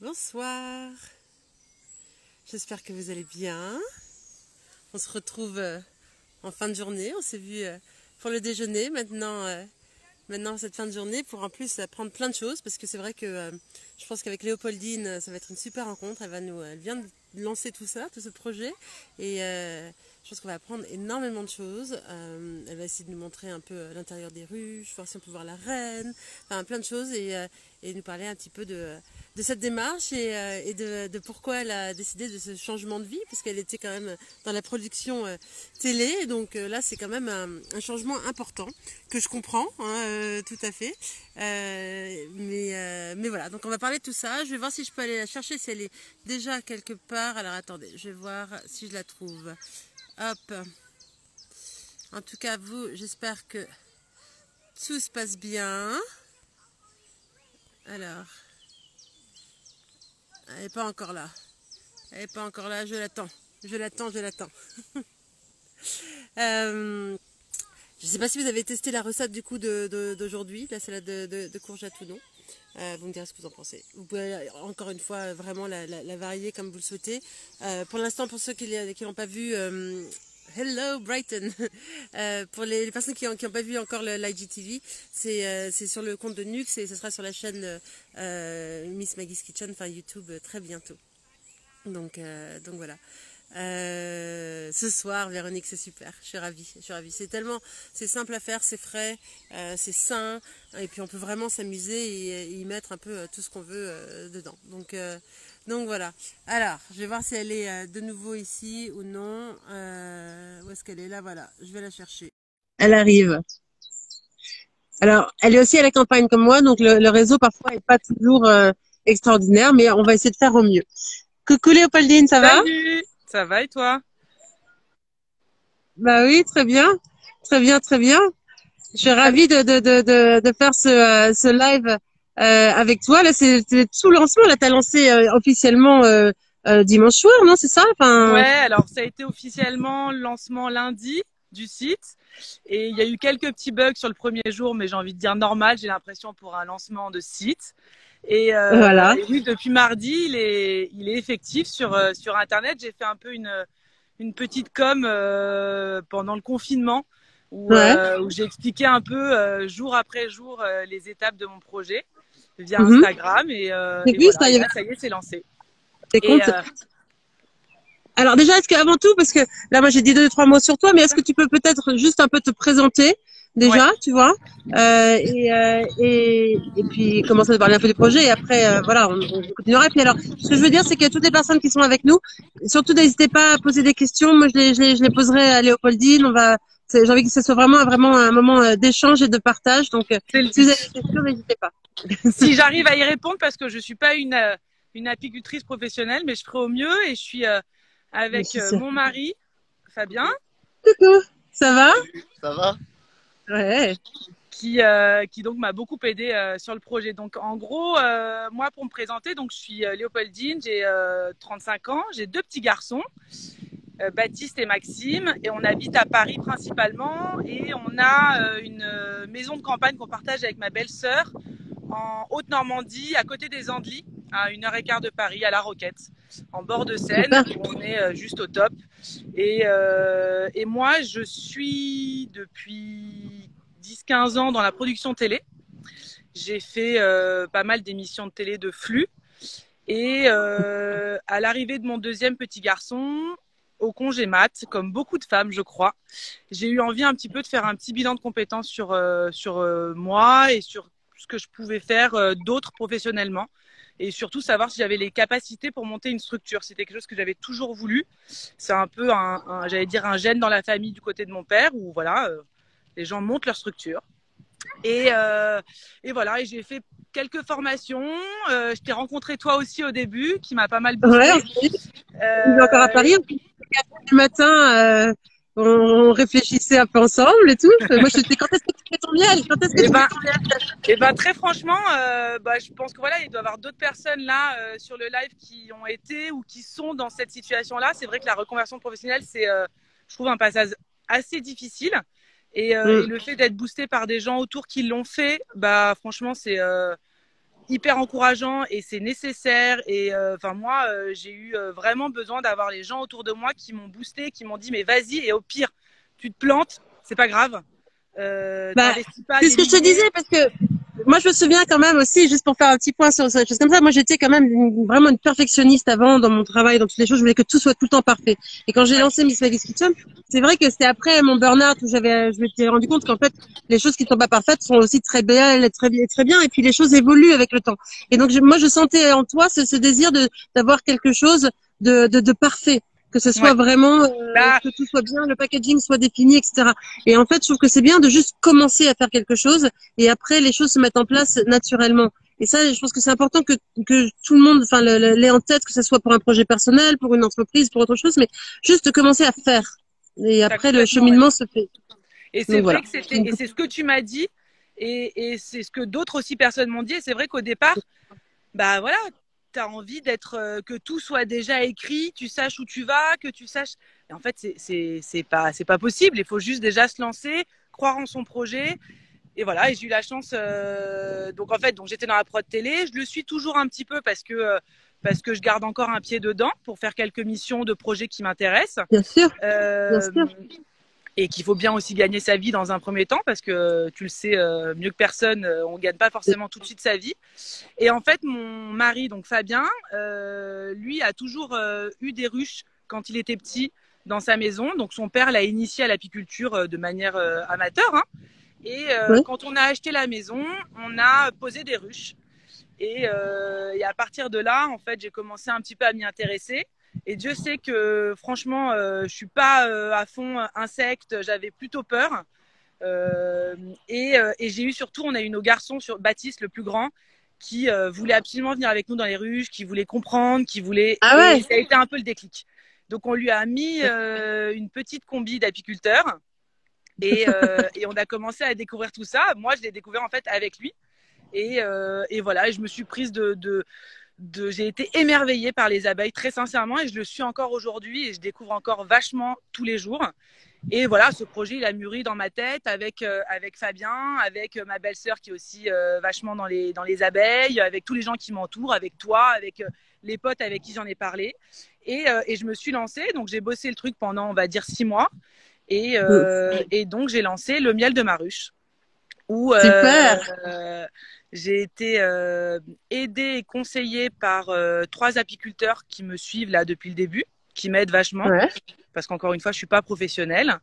Bonsoir, j'espère que vous allez bien. On se retrouve en fin de journée, on s'est vu pour le déjeuner maintenant cette fin de journée pour en plus apprendre plein de choses parce que c'est vrai que je pense qu'avec Léopoldine ça va être une super rencontre, elle vient de lancer tout ça, tout ce projet et je pense qu'on va apprendre énormément de choses. Elle va essayer de nous montrer un peu l'intérieur des ruches, voir si on peut voir la reine, enfin plein de choses et nous parler un petit peu de cette démarche et de pourquoi elle a décidé de ce changement de vie parce qu'elle était quand même dans la production télé et donc là c'est quand même un changement important que je comprends tout à fait mais voilà, donc on va parler de tout ça. Je vais voir si je peux aller la chercher, si elle est déjà quelque part. Alors attendez, je vais voir si je la trouve. Hop, en tout cas vous, j'espère que tout se passe bien. Alors, elle n'est pas encore là. Elle n'est pas encore là, je l'attends. Je l'attends. Je ne sais pas si vous avez testé la recette du coup d'aujourd'hui, la salade de courgettes ou non. Vous me direz ce que vous en pensez. Vous pouvez encore une fois vraiment la varier comme vous le souhaitez. Pour l'instant, pour ceux qui n'ont pas vu, Hello Brighton. Pour les personnes qui n'ont pas vu encore l'IGTV, c'est sur le compte de Nux et ce sera sur la chaîne Miss Maggie's Kitchen, enfin YouTube, très bientôt. Donc voilà. Ce soir, Véronique, c'est super. Je suis ravie. C'est simple à faire, c'est frais, c'est sain, et puis on peut vraiment s'amuser et y mettre un peu tout ce qu'on veut dedans. Donc voilà. Alors, je vais voir si elle est de nouveau ici ou non. Où est-ce qu'elle est? Là, voilà. Je vais la chercher. Elle arrive. Alors, elle est aussi à la campagne comme moi, donc le réseau parfois est pas toujours extraordinaire, mais on va essayer de faire au mieux. Coucou Léopoldine, ça va? Salut, ça va et toi? Bah oui, très bien. Je suis ravie de faire ce live avec toi. Là, c'est tout lancement. Là, t'as lancé officiellement dimanche soir, non? C'est ça? Ouais, Enfin, alors ça a été officiellement le lancement lundi du site et il y a eu quelques petits bugs sur le premier jour, mais j'ai envie de dire normal, j'ai l'impression pour un lancement de site. voilà. Et oui, depuis mardi, il est effectif sur Internet. J'ai fait un peu une petite com pendant le confinement Ouais. où j'ai expliqué un peu jour après jour les étapes de mon projet via Mhm. Instagram J'ai et vu voilà, ça. Il et y là avait ça y est, c'est lancé. des Et comptes. Alors déjà, est-ce qu'avant tout, parce que là, moi, j'ai dit deux, trois mots sur toi, mais est-ce que tu peux peut-être juste un peu te présenter ouais. déjà, tu vois, et puis commencer à parler un peu du projet, et après, voilà, on continuera. Et puis alors, ce que je veux dire, c'est que toutes les personnes qui sont avec nous, surtout n'hésitez pas à poser des questions. Moi, je les poserai à Léopoldine. J'ai envie que ce soit vraiment un moment d'échange et de partage. Donc, C'est le si vous avez but. des questions, n'hésitez pas. Si j'arrive à y répondre, parce que je suis pas une apicultrice professionnelle, mais je ferai au mieux et je suis Je avec suis sûre. mon mari, Fabien, Coucou, ça va? Ça va? Ouais. qui donc m'a beaucoup aidé sur le projet. Donc en gros, moi pour me présenter, donc je suis Léopoldine, j'ai 35 ans, j'ai deux petits garçons, Baptiste et Maxime, et on habite à Paris principalement, et on a une maison de campagne qu'on partage avec ma belle-sœur en Haute-Normandie, à côté des Andelys, à 1 heure et quart de Paris, à La Roquette, en bord de Seine, Super. où on est juste au top. Et moi, je suis depuis 10-15 ans dans la production télé. J'ai fait pas mal d'émissions de télé de flux. Et à l'arrivée de mon deuxième petit garçon, au congé mat, comme beaucoup de femmes, je crois, j'ai eu envie un petit peu de faire un petit bilan de compétences sur moi et sur ce que je pouvais faire d'autre professionnellement. Et surtout savoir si j'avais les capacités pour monter une structure. C'était quelque chose que j'avais toujours voulu. C'est un peu j'allais dire un gène dans la famille du côté de mon père où voilà, les gens montent leur structure. Et, euh, et voilà, et j'ai fait quelques formations. Je t'ai rencontré toi aussi au début, qui m'a pas mal Ouais, boosté. on est encore à Et, Paris. Le matin, on réfléchissait un peu ensemble et tout. Moi, je te dis, quand est-ce que tu fais ton miel? Quand est-ce que et tu fais ben, ton miel? et ben très franchement, je pense que voilà, il doit y avoir d'autres personnes là sur le live qui ont été ou qui sont dans cette situation-là. C'est vrai que la reconversion professionnelle, c'est, je trouve, un passage assez difficile. Et Mm. le fait d'être boosté par des gens autour qui l'ont fait, bah franchement, hyper encourageant et c'est nécessaire. Et enfin moi, j'ai eu vraiment besoin d'avoir les gens autour de moi qui m'ont boosté, qui m'ont dit mais vas-y et au pire, tu te plantes, c'est pas grave. Bah, T'investis pas c'est ce que je te disais parce que moi je me souviens quand même aussi, juste pour faire un petit point sur cette chose comme ça, moi j'étais quand même vraiment une perfectionniste avant dans mon travail, dans toutes les choses, je voulais que tout soit tout le temps parfait. Et quand j'ai lancé Miss Maggie's Kitchen, c'est vrai que c'était après mon burn-out où je m'étais rendu compte qu'en fait les choses qui sont pas parfaites sont aussi très belles, très bien, et puis les choses évoluent avec le temps. Et donc moi je sentais en toi ce désir d'avoir quelque chose de parfait, que ce soit vraiment que tout soit bien, le packaging soit défini, etc. Et en fait, je trouve que c'est bien de juste commencer à faire quelque chose et après les choses se mettent en place naturellement. Et ça, je pense que c'est important que tout le monde, enfin, l'ait en tête, que ce soit pour un projet personnel, pour une entreprise, pour autre chose, mais juste de commencer à faire. Et après, le cheminement se fait. Et c'est vrai que c'était, et c'est ce que tu m'as dit, et c'est ce que d'autres aussi personnes m'ont dit. Et c'est vrai qu'au départ, bah voilà, t'as envie d'être, que tout soit déjà écrit, tu saches où tu vas, que tu saches. Et en fait, c'est pas possible. Il faut juste déjà se lancer, croire en son projet. Et voilà, et j'ai eu la chance. Donc en fait, donc j'étais dans la prod télé. Je le suis toujours un petit peu parce que je garde encore un pied dedans pour faire quelques missions de projets qui m'intéressent. Bien sûr. Bien sûr. Et qu'il faut bien aussi gagner sa vie dans un premier temps parce que tu le sais mieux que personne, on gagne pas forcément tout de suite sa vie. Et en fait, mon mari, donc Fabien, lui a toujours eu des ruches quand il était petit dans sa maison. Donc son père l'a initié à l'apiculture de manière amateur. Hein. Et quand on a acheté la maison, on a posé des ruches. Et à partir de là, en fait, j'ai commencé un petit peu à m'y intéresser. Et Dieu sait que franchement, je suis pas à fond insectes, j'avais plutôt peur. Et j'ai eu surtout, on a eu nos garçons sur Baptiste, le plus grand, qui voulait absolument venir avec nous dans les ruches, qui voulait comprendre, qui voulait. Ah ouais. Et ça a été un peu le déclic. Donc on lui a mis une petite combi d'apiculteur. Et on a commencé à découvrir tout ça. Moi, je l'ai découvert en fait avec lui. Et voilà, et je me suis prise j'ai été émerveillée par les abeilles très sincèrement et je le suis encore aujourd'hui et je découvre encore vachement tous les jours. Et voilà, ce projet il a mûri dans ma tête avec Fabien, avec ma belle-sœur qui est aussi vachement dans les abeilles, avec tous les gens qui m'entourent, avec toi, avec les potes avec qui j'en ai parlé. Et je me suis lancée, donc j'ai bossé le truc pendant on va dire 6 mois. Et donc j'ai lancé le miel de ma ruche où j'ai été aidée et conseillée par 3 apiculteurs qui me suivent là depuis le début, qui m'aident vachement parce qu'encore une fois je suis pas professionnelle.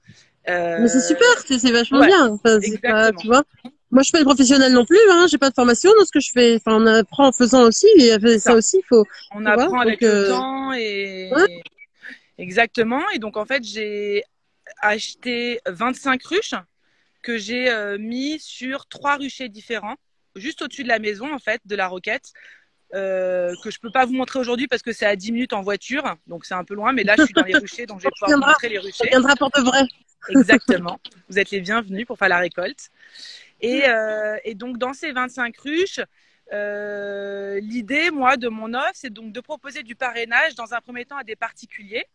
Mais c'est super, c'est vachement bien. Enfin, pas, tu vois. Moi je suis pas une professionnelle non plus, hein, j'ai pas de formation dans ce que je fais. Enfin on apprend en faisant aussi, et ça aussi il faut. On apprend avec le temps et exactement. Et donc en fait j'ai acheté 25 ruches que j'ai mis sur 3 ruchers différents, juste au-dessus de la maison en fait, de la Roquette, que je peux pas vous montrer aujourd'hui parce que c'est à 10 minutes en voiture, donc c'est un peu loin, mais là je suis dans les ruchers, donc je vais pouvoir vous montrer les ruchers. Ça viendra pour de vrai. Exactement, vous êtes les bienvenus pour faire la récolte. Et donc dans ces 25 ruches, l'idée moi de mon offre, c'est donc de proposer du parrainage dans un premier temps à des particuliers.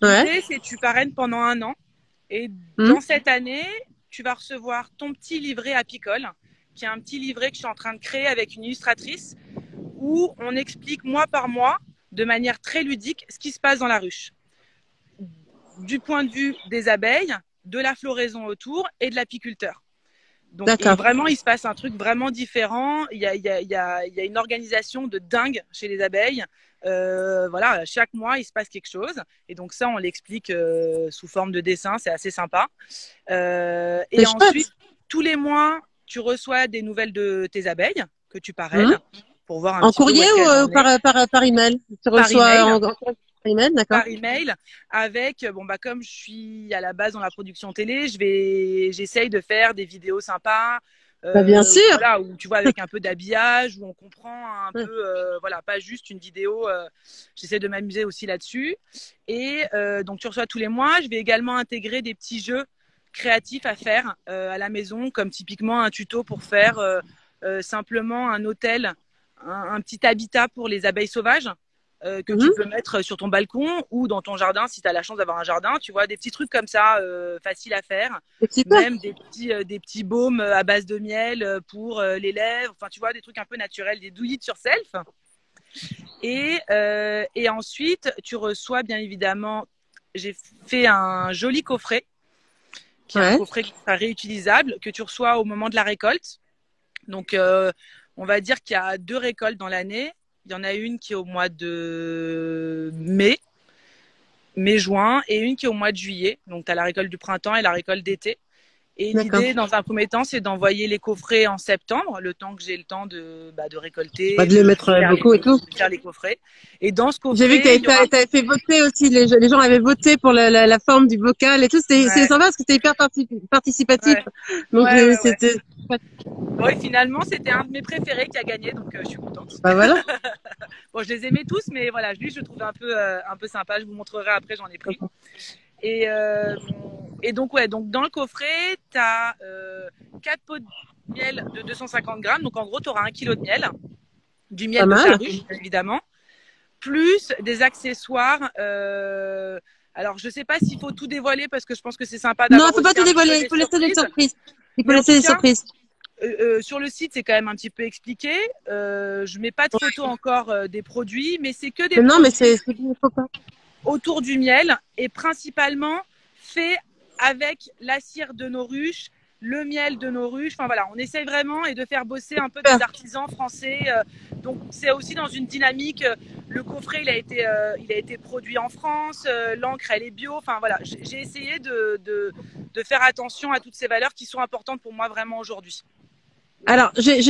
L'idée c'est que tu parraines pendant 1 an et dans cette année tu vas recevoir ton petit livret apicole, qui est un petit livret que je suis en train de créer avec une illustratrice, où on explique mois par mois, de manière très ludique, ce qui se passe dans la ruche. Du point de vue des abeilles, de la floraison autour et de l'apiculteur. Donc vraiment, il se passe un truc vraiment différent. Il y a une organisation de dingue chez les abeilles. Voilà, chaque mois il se passe quelque chose et donc ça on l'explique sous forme de dessin, c'est assez sympa. Et ensuite tous les mois tu reçois des nouvelles de tes abeilles que tu parraines pour voir un petit courrier peu ou par email. Tu reçois par email, d'accord. Par email avec comme je suis à la base dans la production télé, j'essaye de faire des vidéos sympas. Bien sûr. Voilà, où tu vois avec un peu d'habillage, où on comprend un peu, voilà, pas juste une vidéo. J'essaie de m'amuser aussi là-dessus. Et donc tu reçois tous les mois. Je vais également intégrer des petits jeux créatifs à faire à la maison, comme typiquement un tuto pour faire simplement un hôtel, un petit habitat pour les abeilles sauvages. que tu peux mettre sur ton balcon ou dans ton jardin si tu as la chance d'avoir un jardin, tu vois, des petits trucs comme ça, faciles à faire. Même des petits baumes à base de miel pour les lèvres, enfin tu vois, des trucs un peu naturels, des do it yourself. Et ensuite, tu reçois bien évidemment, j'ai fait un joli coffret, qui est un coffret qui sera réutilisable, que tu reçois au moment de la récolte. Donc, on va dire qu'il y a 2 récoltes dans l'année. Il y en a une qui est au mois de mai-juin, et une qui est au mois de juillet. Donc, tu as la récolte du printemps et la récolte d'été. Et l'idée, dans un premier temps, c'est d'envoyer les coffrets en septembre, le temps que j'ai le temps de récolter, de les mettre beaucoup et tout. De faire les coffrets. Et dans ce coffret, j'ai vu que tu avais fait voter aussi, les gens avaient voté pour la forme du bocal et tout. C'est sympa parce que c'était hyper participatif. Donc, c'était... Oui, finalement, c'était un de mes préférés qui a gagné, donc je suis contente. Bah voilà. Bon, je les aimais tous, mais voilà, lui, je le trouvais un peu sympa. Je vous montrerai après, j'en ai pris. Et donc, donc dans le coffret, tu as 4 pots de miel de 250 grammes. Donc, en gros, tu auras 1 kilo de miel. Du miel de ta ruche, évidemment. Plus des accessoires. Alors, je sais pas s'il faut tout dévoiler parce que je pense que c'est sympa d'avoir. Non, il faut pas tout dévoiler. Il faut laisser des surprises. Il faut laisser des surprises. Sur le site, c'est quand même un petit peu expliqué. Je mets pas de photos encore des produits, mais c'est que des produits. Non, mais c'est faut pas. Autour du miel et principalement fait avec la cire de nos ruches, le miel de nos ruches. Enfin voilà, on essaye vraiment de faire bosser un peu des artisans français. Donc c'est aussi dans une dynamique. Le coffret, il a été produit en France. L'encre, elle est bio. Enfin voilà, j'ai essayé de faire attention à toutes ces valeurs qui sont importantes pour moi vraiment aujourd'hui. Alors, j'ai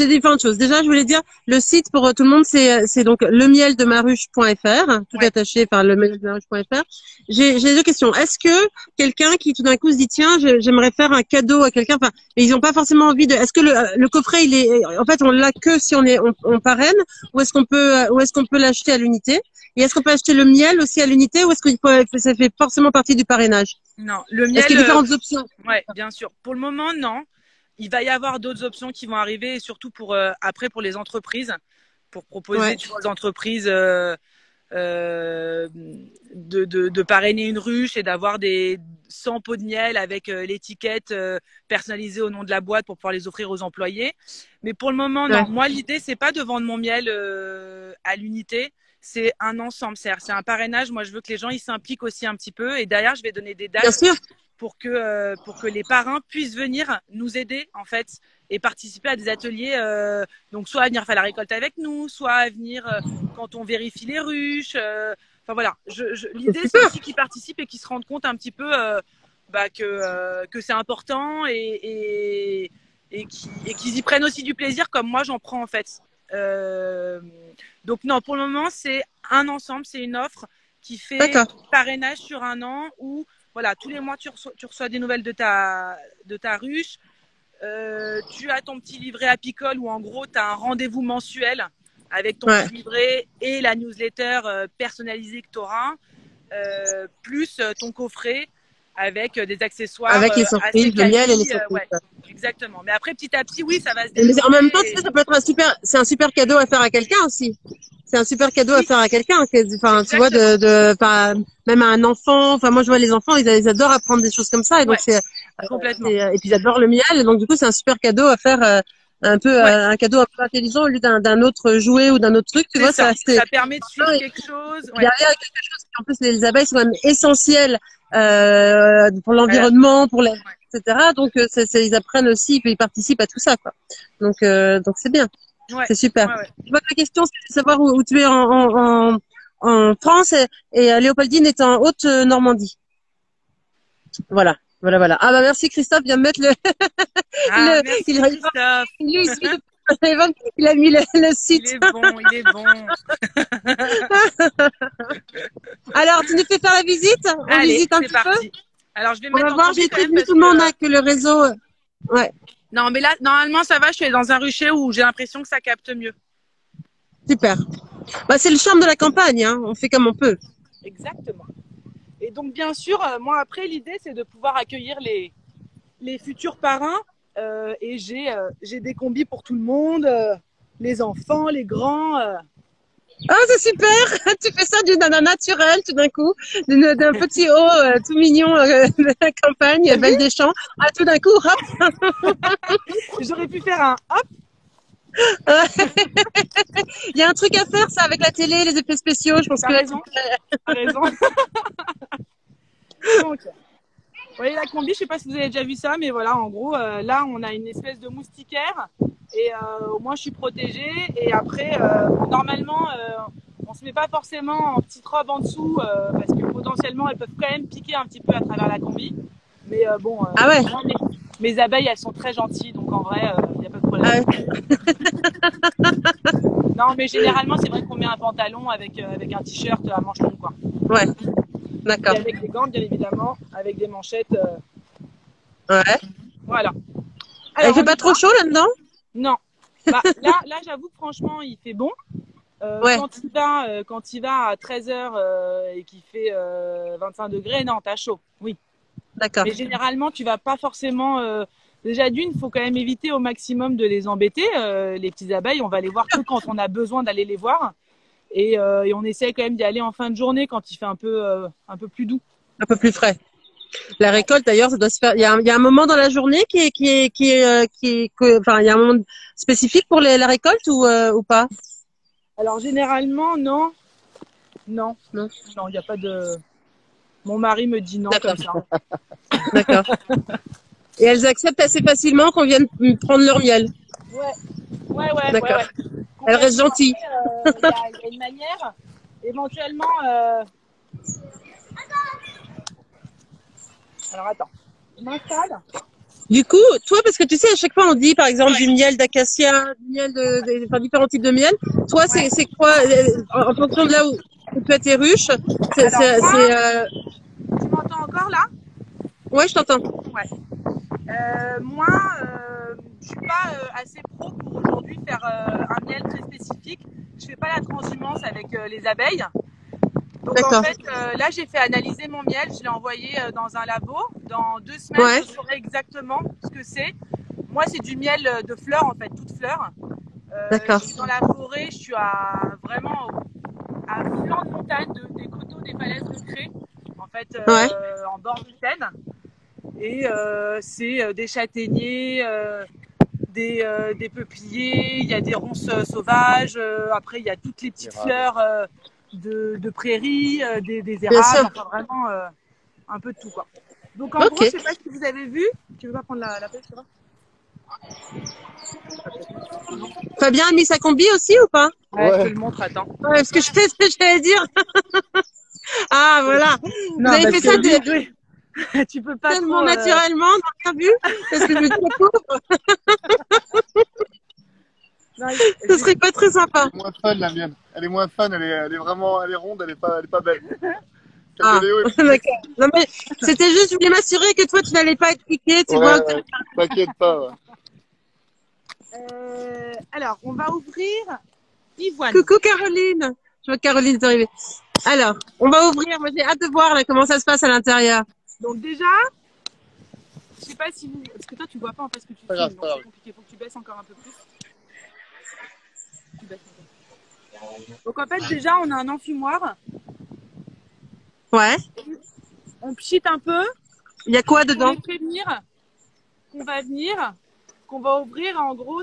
différentes choses. Déjà, je voulais dire, le site pour tout le monde, c'est donc lemieldemaruche.fr, tout attaché par lemieldemaruche.fr. J'ai 2 questions. Est-ce que quelqu'un qui tout d'un coup se dit, tiens, j'aimerais faire un cadeau à quelqu'un, enfin, mais ils n'ont pas forcément envie de, est-ce que le coffret, en fait, on l'a que si on parraine, ou est-ce qu'on peut l'acheter à l'unité? Et est-ce qu'on peut acheter le miel aussi à l'unité, ou est-ce que ça fait forcément partie du parrainage? Non, le miel. Est-ce qu'il y a différentes options? Ouais, bien sûr. Pour le moment, non. Il va y avoir d'autres options qui vont arriver, et surtout après pour les entreprises, pour proposer aux entreprises de parrainer une ruche et d'avoir des 100 pots de miel avec l'étiquette personnalisée au nom de la boîte pour pouvoir les offrir aux employés. Mais pour le moment, non. Moi, l'idée, c'est pas de vendre mon miel à l'unité. C'est un ensemble, c'est un parrainage. Moi, je veux que les gens ils s'impliquent aussi un petit peu. Et derrière, je vais donner des dates. Bien sûr. Pour que les parrains puissent venir nous aider en fait et participer à des ateliers, donc soit à venir faire la récolte avec nous, soit à venir quand on vérifie les ruches. Enfin voilà, l'idée c'est aussi qu'ils participent et qu'ils se rendent compte un petit peu que c'est important et qu'ils y prennent aussi du plaisir comme moi j'en prends en fait. Donc non, pour le moment c'est un ensemble, c'est une offre qui fait parrainage sur 1 an où voilà, tous les mois, tu reçois des nouvelles de ta ruche. Tu as ton petit livret apicole où, en gros, tu as un rendez-vous mensuel avec ton petit livret et la newsletter personnalisée que tu auras, plus ton coffret avec des accessoires. Avec les surprises, le miel et les surprises. Exactement. Mais après, petit à petit, oui, ça va se développer. Mais en même temps, ça peut être c'est un super cadeau à faire à quelqu'un aussi. C'est un super cadeau à faire à quelqu'un. Enfin, tu vois, même à un enfant. Enfin, moi, je vois les enfants, ils adorent apprendre des choses comme ça. Et donc, complètement. Et puis, ils adorent le miel. Et donc, du coup, c'est un super cadeau à faire, un cadeau un peu intelligent au lieu d'un autre jouet ou d'un autre truc. Tu vois, ça permet de suivre quelque chose. Il y a quelque chose qui, en plus, les abeilles sont quand même essentielles, pour l'environnement, etc. Donc, ils apprennent aussi, ils participent à tout ça, quoi. Donc, c'est bien. C'est super. Ma question, c'est de savoir où tu es en France et Léopoldine est en Haute-Normandie. Voilà. Ah bah merci Christophe, viens de mettre le. Merci Christophe. Il a mis le site. Il est bon. Alors, tu nous fais faire la visite? On visite un petit peu. Alors, je vais on va voir, j'ai prévenu tout le monde que le réseau. Non, mais là, normalement, ça va. Je suis dans un rucher où j'ai l'impression que ça capte mieux. Super. Bah, c'est le charme de la campagne, hein. On fait comme on peut. Exactement. Et donc, bien sûr, moi, après, l'idée, c'est de pouvoir accueillir les futurs parrains. Et j'ai des combis pour tout le monde, les enfants, les grands. Ah, c'est super! Tu fais ça d'une nana naturelle, tout d'un coup, d'un petit haut tout mignon de la campagne, T'as vu? belle des champs, à tout d'un coup, hop! J'aurais pu faire un hop. Il y a un truc à faire, ça, avec la télé, les effets spéciaux. Je pense T'as que là, raison. T'as raison. Donc, vous voyez la combi, je sais pas si vous avez déjà vu ça, mais voilà, en gros, là, on a une espèce de moustiquaire et au moins je suis protégée. Et après, normalement, on se met pas forcément en petite robe en dessous parce que potentiellement, elles peuvent quand même piquer un petit peu à travers la combi. Mais bon, ah ouais, moi, mes abeilles, elles sont très gentilles, donc en vrai, il n'y a pas de ah problème. ouais, Non, mais généralement, c'est vrai qu'on met un pantalon avec un t-shirt à manches longues, quoi. ouais, Et d'accord. avec des gants, bien évidemment, avec des manchettes. Ouais. Voilà. Et il Alors, fait on y pas va. trop chaud là-dedans? Non. Bah, là j'avoue que franchement, il fait bon. Ouais, Quand il va à 13h et qu'il fait 25 degrés, non, t'as chaud. Oui. d'accord. Mais généralement, tu vas pas forcément. Déjà d'une, il faut quand même éviter au maximum de les embêter. Les petites abeilles, on va les voir que quand on a besoin d'aller les voir. Et on essaie quand même d'y aller en fin de journée quand il fait un peu plus doux. Un peu plus frais. La récolte, d'ailleurs, ça doit se faire. Il y a un moment dans la journée enfin, il y a un moment spécifique pour la récolte ou pas? Alors généralement, non. Non. Non. Non, il n'y a pas de. Mon mari me dit non D'accord, comme ça. d'accord. Et elles acceptent assez facilement qu'on vienne prendre leur miel. Ouais, ouais. D'accord. Elles restent Complètement. gentilles. Après, il y a une manière, éventuellement. Alors attends, je m'installe. Du coup, toi, parce que tu sais, à chaque fois, on dit, par exemple, du miel d'acacia, du miel enfin, différents types de miel. Toi, Ouais. c'est quoi, en fonction de là où tu as tes ruches, Alors moi, c'est, tu m'entends encore là? ouais, je t'entends. Ouais. Moi, je suis pas assez pro pour aujourd'hui faire un miel très spécifique. Je fais pas la transhumance avec les abeilles. Donc en D'accord. fait, là j'ai fait analyser mon miel, je l'ai envoyé dans un labo. Dans 2 semaines, Ouais. je saurai exactement ce que c'est. Moi, c'est du miel de fleurs en fait, toutes fleurs. D'accord. Je suis dans la forêt, je suis vraiment à flanc de montagne, des coteaux, des falaises de craie, en fait, Ouais. en bord de Seine. Et c'est des châtaigniers, des peupliers, il y a des ronces sauvages, après il y a toutes les petites fleurs de prairies, des Bien érables, sûr. enfin vraiment un peu de tout quoi. Donc en gros, je Ok. sais pas si vous avez vu, tu veux pas prendre la pêche, tu vois? Fabien a mis sa combi aussi ou pas? Ouais, je te le montre, attends. Ouais, parce que je sais ce que j'allais dire. Ah, voilà. Vous Non, avez parce fait que ça lui, tu peux pas tellement trop. naturellement, t'as rien vu? Parce que je me découvre. Non, Ce serait pas très sympa. Moins fun la mienne. Elle est moins fun, elle est vraiment, elle est ronde, elle est pas belle. Celle Ah, de Léo est plus belle. d'accord. Non, mais c'était juste, je voulais m'assurer que toi, tu n'allais pas être piqué, tu vois. Ouais, t'inquiète pas. Ouais. Alors, on va ouvrir Ivoine. Coucou Caroline. Je vois que Caroline est arrivée. Alors, on va ouvrir. Moi, j'ai hâte de voir là, comment ça se passe à l'intérieur. Donc déjà, je sais pas si vous, parce que toi tu vois pas en fait ce que tu Pas grave, filmes, pas donc grave. c'est compliqué. Faut que tu baisses encore un peu plus. Tu baisses un peu. Donc en fait déjà on a un enfumoir. Ouais. On pchite un peu Il y a quoi pour dedans? les prévenir qu'on va venir, qu'on va ouvrir. En gros,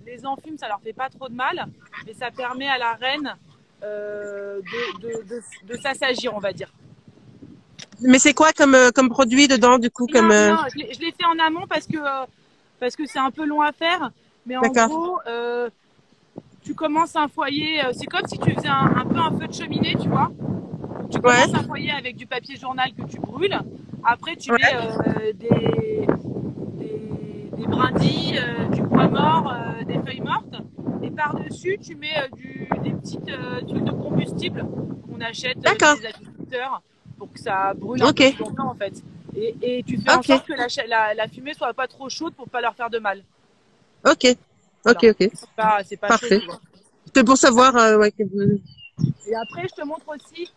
les enfumes, ça leur fait pas trop de mal, mais ça permet à la reine de s'assagir, on va dire. Mais c'est quoi comme produit dedans, du coup, comme, Non, je l'ai fait en amont parce que c'est un peu long à faire. Mais en d'accord. gros, tu commences un foyer, c'est comme si tu faisais un peu un feu de cheminée, tu vois. Tu Ouais. commences un foyer avec du papier journal que tu brûles. Après, tu Ouais. mets des brindilles, du bois mort, des feuilles mortes. Et par-dessus, tu mets des petites trucs de combustible qu'on achète D'accord. chez les agriculteurs pour que ça brûle un Ok. peu plus longtemps en fait. Et tu fais en Ok. sorte que la fumée soit pas trop chaude pour pas leur faire de mal. Ok. Ok, Voilà. ok. C'est pas chaud, Parfait. tu vois. C'était pour savoir, ouais, Et après, je te montre aussi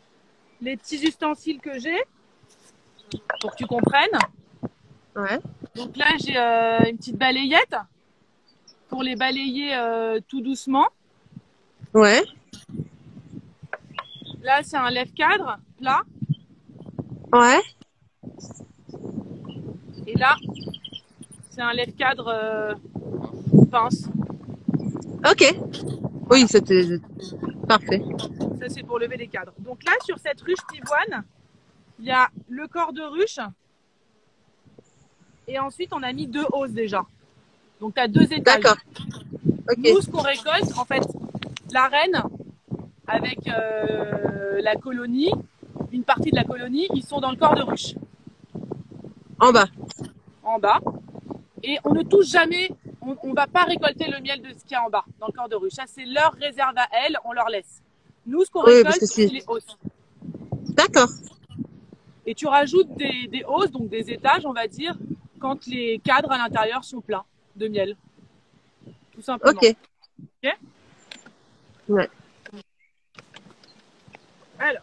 les petits ustensiles que j'ai pour que tu comprennes. ouais. Donc là, j'ai une petite balayette pour les balayer tout doucement. Ouais. Là, c'est un lève-cadre plat. Ouais. Et là, c'est un lève-cadre pince. Ok. Oui, c'était parfait. Ça, c'est pour lever les cadres. Donc là, sur cette ruche pivoine, il y a le corps de ruche. Et ensuite, on a mis 2 hausses déjà. Donc, tu as 2 étages. D'accord. Ok. Nous, ce qu'on récolte, en fait, la reine avec la colonie, une partie de la colonie, ils sont dans le corps de ruche, En bas. en bas. Et on ne touche jamais, on ne va pas récolter le miel de ce qu'il y a en bas, dans le corps de ruche. Ça, c'est leur réserve à elles, on leur laisse. Nous, ce qu'on Oui, récolte, parce que c'est les hausses. D'accord. Et tu rajoutes des hausses, donc des étages, on va dire, quand les cadres à l'intérieur sont pleins de miel. Tout simplement. Ok. Ok. Ouais. Alors.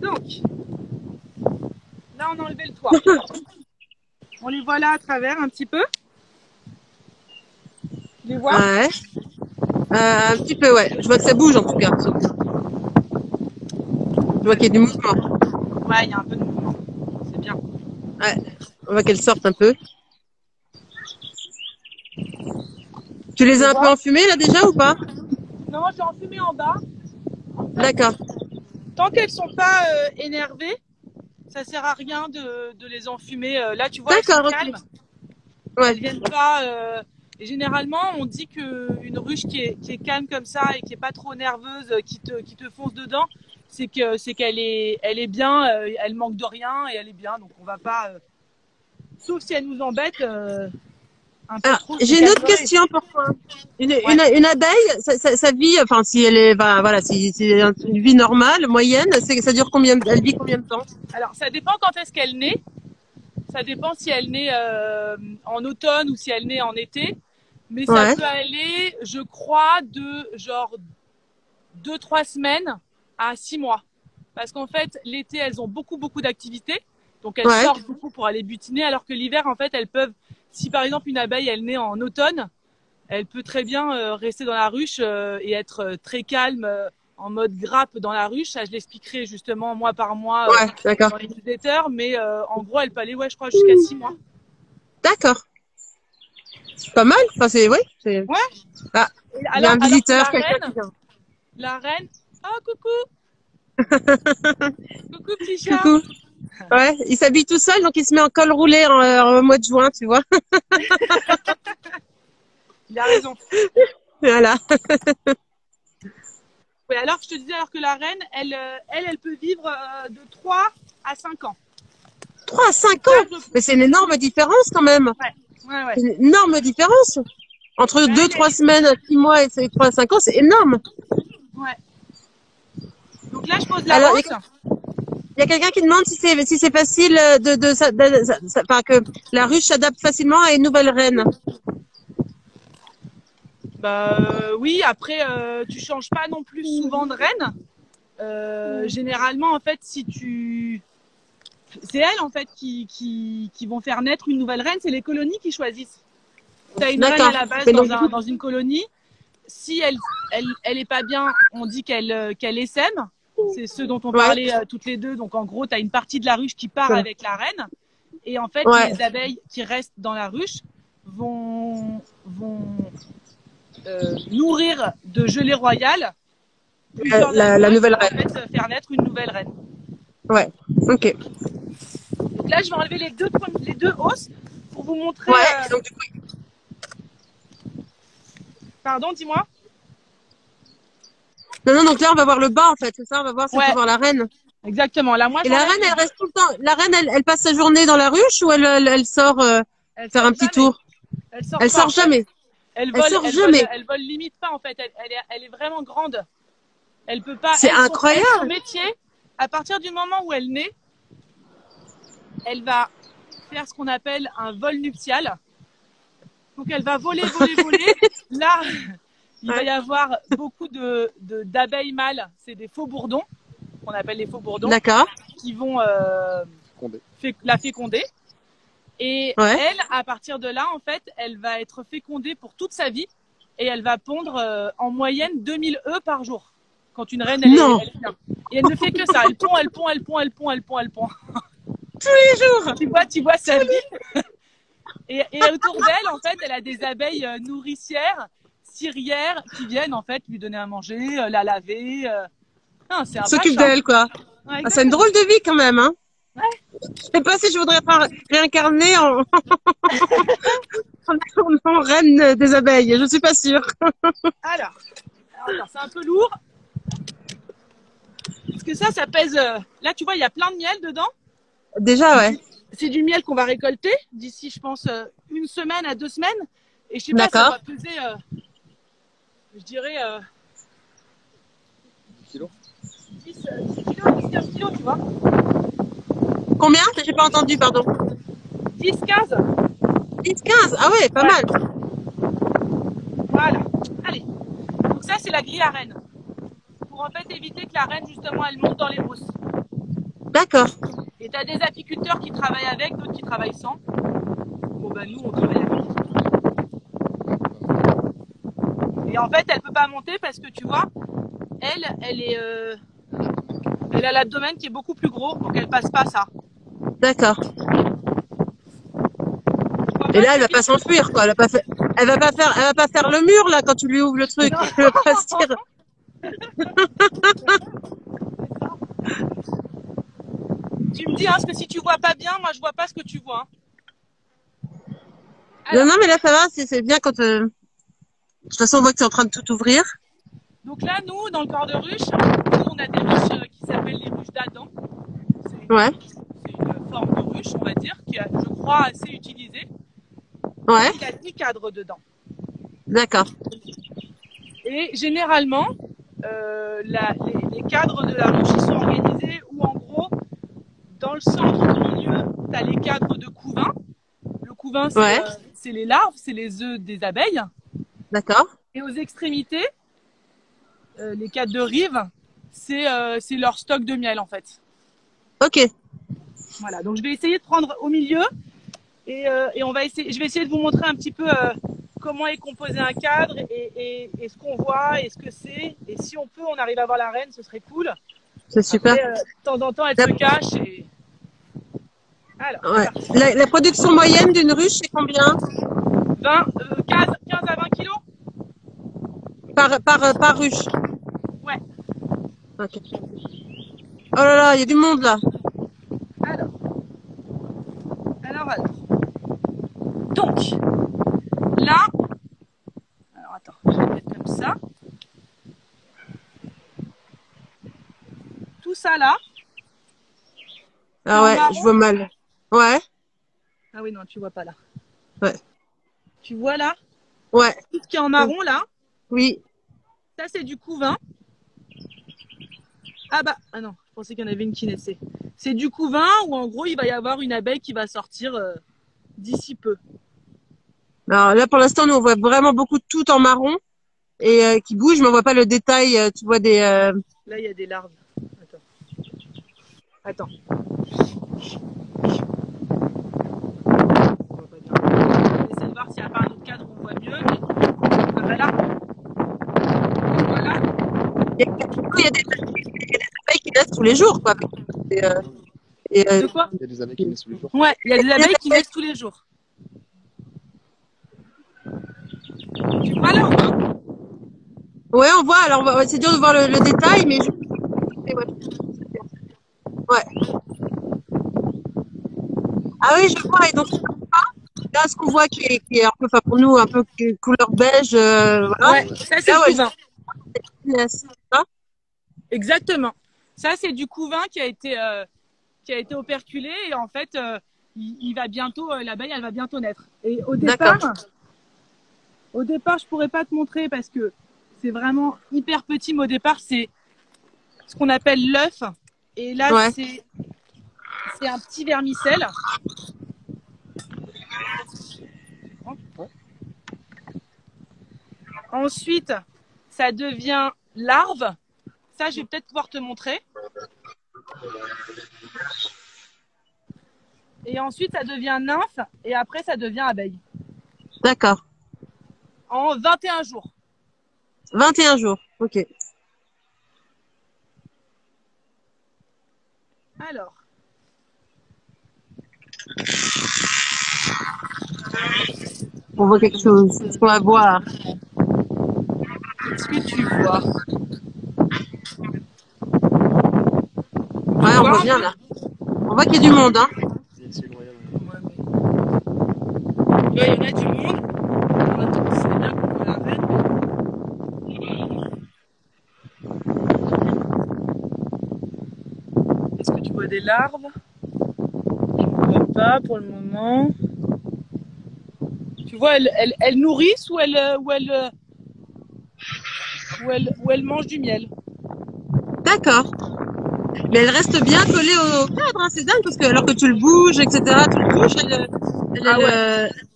Donc, là, on a enlevé le toit. On les voit là à travers un petit peu. Tu les vois? Ouais. Un petit peu, ouais. Je vois que ça bouge en tout cas. Je vois qu'il y a du mouvement. Ouais, il y a un peu de mouvement. C'est bien. Ouais. On voit qu'elles sortent un peu. Tu les as un peu enfumées là déjà ou pas? Non, j'ai enfumé en bas. D'accord. Tant qu'elles sont pas énervées, ça sert à rien de les enfumer. Là, tu vois, elles sont D'accord, ok. calmes. Ouais. Elles viennent pas. Et généralement, on dit qu'une ruche qui est calme comme ça et qui est pas trop nerveuse, qui te fonce dedans, c'est qu'elle est bien, elle manque de rien et elle est bien. Donc on va pas, sauf si elle nous embête un peu Ah, trop. j'ai une autre question pour toi. Une abeille, ça vit, enfin si elle est, voilà, si c'est une vie normale, moyenne, ça dure elle vit combien de temps? Alors ça dépend quand est-ce qu'elle naît. Ça dépend si elle naît en automne ou si elle naît en été. Mais ça Ouais. peut aller, je crois, de genre 2-3 semaines à 6 mois. Parce qu'en fait, l'été, elles ont beaucoup d'activités. Donc, elles Ouais. sortent beaucoup pour aller butiner. Alors que l'hiver, en fait, elles peuvent, si par exemple une abeille, elle naît en automne, elle peut très bien rester dans la ruche et être très calme en mode grappe dans la ruche. Ça, je l'expliquerai justement mois par mois Ouais, d'accord. dans les newsletters. Mais en gros, elle peut aller, ouais, je crois, jusqu'à 6 mois. D'accord. C'est pas mal. Enfin, ouais. Ouais. Ah, Et il y a un alors que visiteur, quelqu'un qui vient. la reine, oh coucou, coucou petit chat. Coucou. Ouais, il s'habille tout seul, donc il se met en col roulé en mois de juin, tu vois. Il a raison. Voilà. Oui, alors je te disais alors que la reine, elle peut vivre de 3 à 5 ans. 3 à 5 ans. Mais c'est une énorme différence quand même. Ouais. C'est une énorme différence. Entre 2-3 semaines, 6 mois et 3 à 5 ans, c'est énorme. Ouais. Donc là, je pose la Alors, hausse. il y a quelqu'un qui demande si c'est facile enfin, que la ruche s'adapte facilement à une nouvelle reine. Bah oui, après, tu changes pas non plus souvent de reine. Généralement, en fait, c'est elles en fait qui vont faire naître une nouvelle reine, c'est les colonies qui choisissent. Tu as une reine à la base dans une colonie. Si elle est pas bien, on dit qu'elle essaime. C'est ce dont on parlait toutes les deux. Donc en gros, tu as une partie de la ruche qui part avec la reine. Et en fait, les abeilles qui restent dans la ruche vont nourrir de gelée royale la nouvelle reine. En fait, faire naître une nouvelle reine. Ouais, ok. Donc là, je vais enlever les deux hausses pour vous montrer. Donc, du coup... Pardon, dis-moi. Non, donc là, on va voir le bas, en fait, c'est ça? On va voir si on peut voir la reine. Exactement. Là, moi, et la reine, elle reste tout le temps. La reine, elle passe sa journée dans la ruche ou elle sort faire un petit tour? Elle sort jamais. Elle vole limite pas, en fait. Elle est vraiment grande. Elle peut pas. C'est incroyable. Son métier, à partir du moment où elle naît, elle va faire ce qu'on appelle un vol nuptial. Donc, elle va voler. Là, il va y avoir beaucoup d'abeilles mâles. C'est des faux bourdons. qu'on appelle les faux bourdons, D'accord. qui vont Condé. la féconder. Et Ouais. elle, à partir de là, en fait, elle va être fécondée pour toute sa vie et elle va pondre en moyenne 2000 œufs par jour. Quand une reine, Non. elle vient. Et elle ne fait que ça. Elle pond, elle pond, elle pond, elle pond, elle pond, elle pond. Tous les jours. Tu vois sa vie. Et autour d'elle, en fait, elle a des abeilles nourricières, cirières, qui viennent, en fait, lui donner à manger, la laver. Non, c'est un S'occupe vache, hein. d'elle, quoi. Ouais, Ah, c'est une drôle de vie, quand même, hein. Ouais. Je sais pas si je voudrais pas réincarner en, en reine des abeilles. Je suis pas sûre. Alors, c'est un peu lourd. Parce que ça pèse. Là, tu vois, il y a plein de miel dedans. Déjà, ouais. C'est du miel qu'on va récolter d'ici, je pense, 1 semaine à 2 semaines. Et je sais pas, ça D'accord. va peser, je dirais, 10 kilos. 10 kilos, 10-15 kilos, tu vois. Combien? J'ai pas entendu, pardon. 10-15. 10, 15. Ah ouais, pas Ouais. mal. Voilà. Allez. Donc ça, c'est la grille à reine. Pour en fait éviter que la reine, justement, elle monte dans les brousses. D'accord. Et tu as des apiculteurs qui travaillent avec, d'autres qui travaillent sans. Bon, bah nous, on travaille avec. Et en fait, elle peut pas monter parce que tu vois, elle a l'abdomen qui est beaucoup plus gros, donc elle passe pas ça. D'accord. Et là, elle va pas s'enfuir, quoi. Elle va pas faire le mur, là, quand tu lui ouvres le truc. Non. Elle va pas se tirer. Tu me dis, hein, parce que si tu vois pas bien, moi je vois pas ce que tu vois. Hein. Non, non, mais là, ça va. C'est bien quand, de toute façon, on voit que tu es en train de tout ouvrir. Donc là, nous, dans le corps de ruche, nous, on a des ruches qui s'appellent les ruches d'Adam. Ouais. C'est une forme de ruche, on va dire, qui est, je crois, assez utilisée. Ouais. Il y a 10 cadres dedans. D'accord. Et généralement, les cadres de la ruche, ils sont organisés où, en gros, dans le centre, au milieu, tu as les cadres de couvain. Le couvain, Ouais. c'est les larves, c'est les œufs des abeilles. D'accord. Et aux extrémités, les cadres de rive, c'est leur stock de miel, en fait. Ok. Voilà, donc je vais essayer de prendre au milieu et je vais essayer de vous montrer un petit peu comment est composé un cadre et ce qu'on voit et ce que c'est. Et si on peut, on arrive à voir la reine, ce serait cool. C'est super. Après, de temps en temps, elle se cache et... Alors, Ouais. La production moyenne d'une ruche, c'est combien? 15 à 20 kilos. Par ruche. Ouais. Ok. Oh là là, il y a du monde, là. Alors. Donc, là... Alors, attends, je vais mettre comme ça. Tout ça, là... Ah ouais, je vois mal. Ouais. Ah oui, non, tu vois pas là. Ouais. Tu vois là? Ouais. Tout ce qui est en marron là, Oui. ça c'est du couvain. Ah bah, ah non, je pensais qu'il y en avait une qui naissait. C'est du couvain où en gros il va y avoir une abeille qui va sortir d'ici peu. Alors là, pour l'instant, nous, on voit vraiment beaucoup de tout en marron et qui bouge, mais on voit pas le détail. Tu vois des... Là il y a des larves. Attends. On voit pas bien. On essaie de voir s'il n'y a pas un autre cadre où on voit mieux. Ah bah là. Voilà. Il y a des abeilles qui naissent tous les jours, quoi. De quoi? Il y a des abeilles qui naissent tous les jours. Ouais, il y a des abeilles qui naissent tous les jours. Tu vois là ou pas? Ouais, on voit. Alors, c'est dur de voir le détail, mais ouais. Ah oui, je vois. Et donc, là, ce qu'on voit qui est un peu, enfin, pour nous, un peu couleur beige, voilà. Ouais, ça c'est le couvain. C'est ça. Exactement. Ça c'est du couvain qui a été operculé et en fait il va bientôt l'abeille elle va bientôt naître. Et au départ je pourrais pas te montrer parce que c'est vraiment hyper petit, mais au départ c'est ce qu'on appelle l'œuf et là Ouais. c'est un petit vermicelle. Ensuite, ça devient larve. Ça, je vais peut-être pouvoir te montrer. Et ensuite, ça devient nymphe. Et après, ça devient abeille. D'accord. En 21 jours. 21 jours. Ok. Alors. On voit quelque chose. Qu'est-ce qu'on va voir? Qu'est-ce que tu vois? Ouais, on voit bien là. On voit qu'il y a du monde, hein. Tu vois, il y en a du monde. Alors, attends, c'est bien qu'on voit la reine. Est-ce que tu vois des larves? Je ne vois pas pour le moment. Tu vois, elles nourrissent ou elles mangent du miel. D'accord. Mais elle reste bien collée au cadre, hein. C'est dingue parce que alors que tu le bouges, etc., tu le bouges,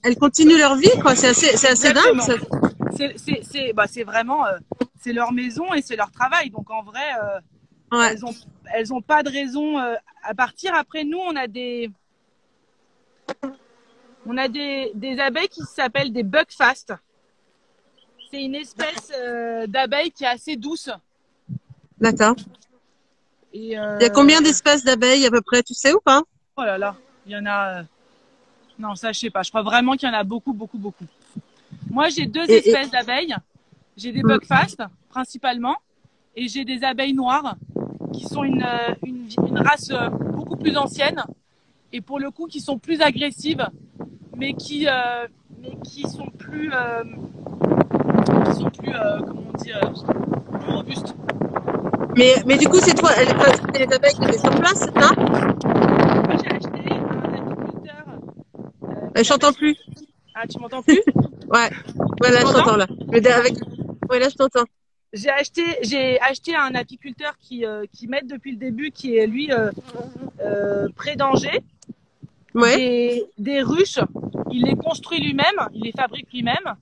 elles continuent leur vie, quoi. C'est assez dingue. Ça. C'est vraiment, c'est leur maison et c'est leur travail. Donc en vrai, Ouais. elles ont pas de raison à partir. Après, nous, on a des abeilles qui s'appellent des buckfast. C'est une espèce d'abeille qui est assez douce. D'accord. Et Il y a combien d'espèces d'abeilles à peu près, tu sais ou pas? oh là là, il y en a. Non, ça je sais pas. Je crois vraiment qu'il y en a beaucoup, beaucoup, beaucoup. Moi, j'ai deux espèces d'abeilles. J'ai des buckfast principalement, et j'ai des abeilles noires qui sont une race beaucoup plus ancienne et pour le coup qui sont plus agressives, mais qui sont plus comment on dit, plus robustes. Mais du coup, c'est toi, c'est les abeilles qui étaient sur place, c'est ça? Moi, j'ai acheté un apiculteur. Je t'entends plus. Ah, tu m'entends plus? Ouais. Ouais, là, je t'entends, là. Mais avec... Ouais, là, je t'entends. J'ai acheté un apiculteur qui m'aide depuis le début, qui est lui pré danger. Ouais. Des ruches. Il les construit lui-même, il les fabrique lui-même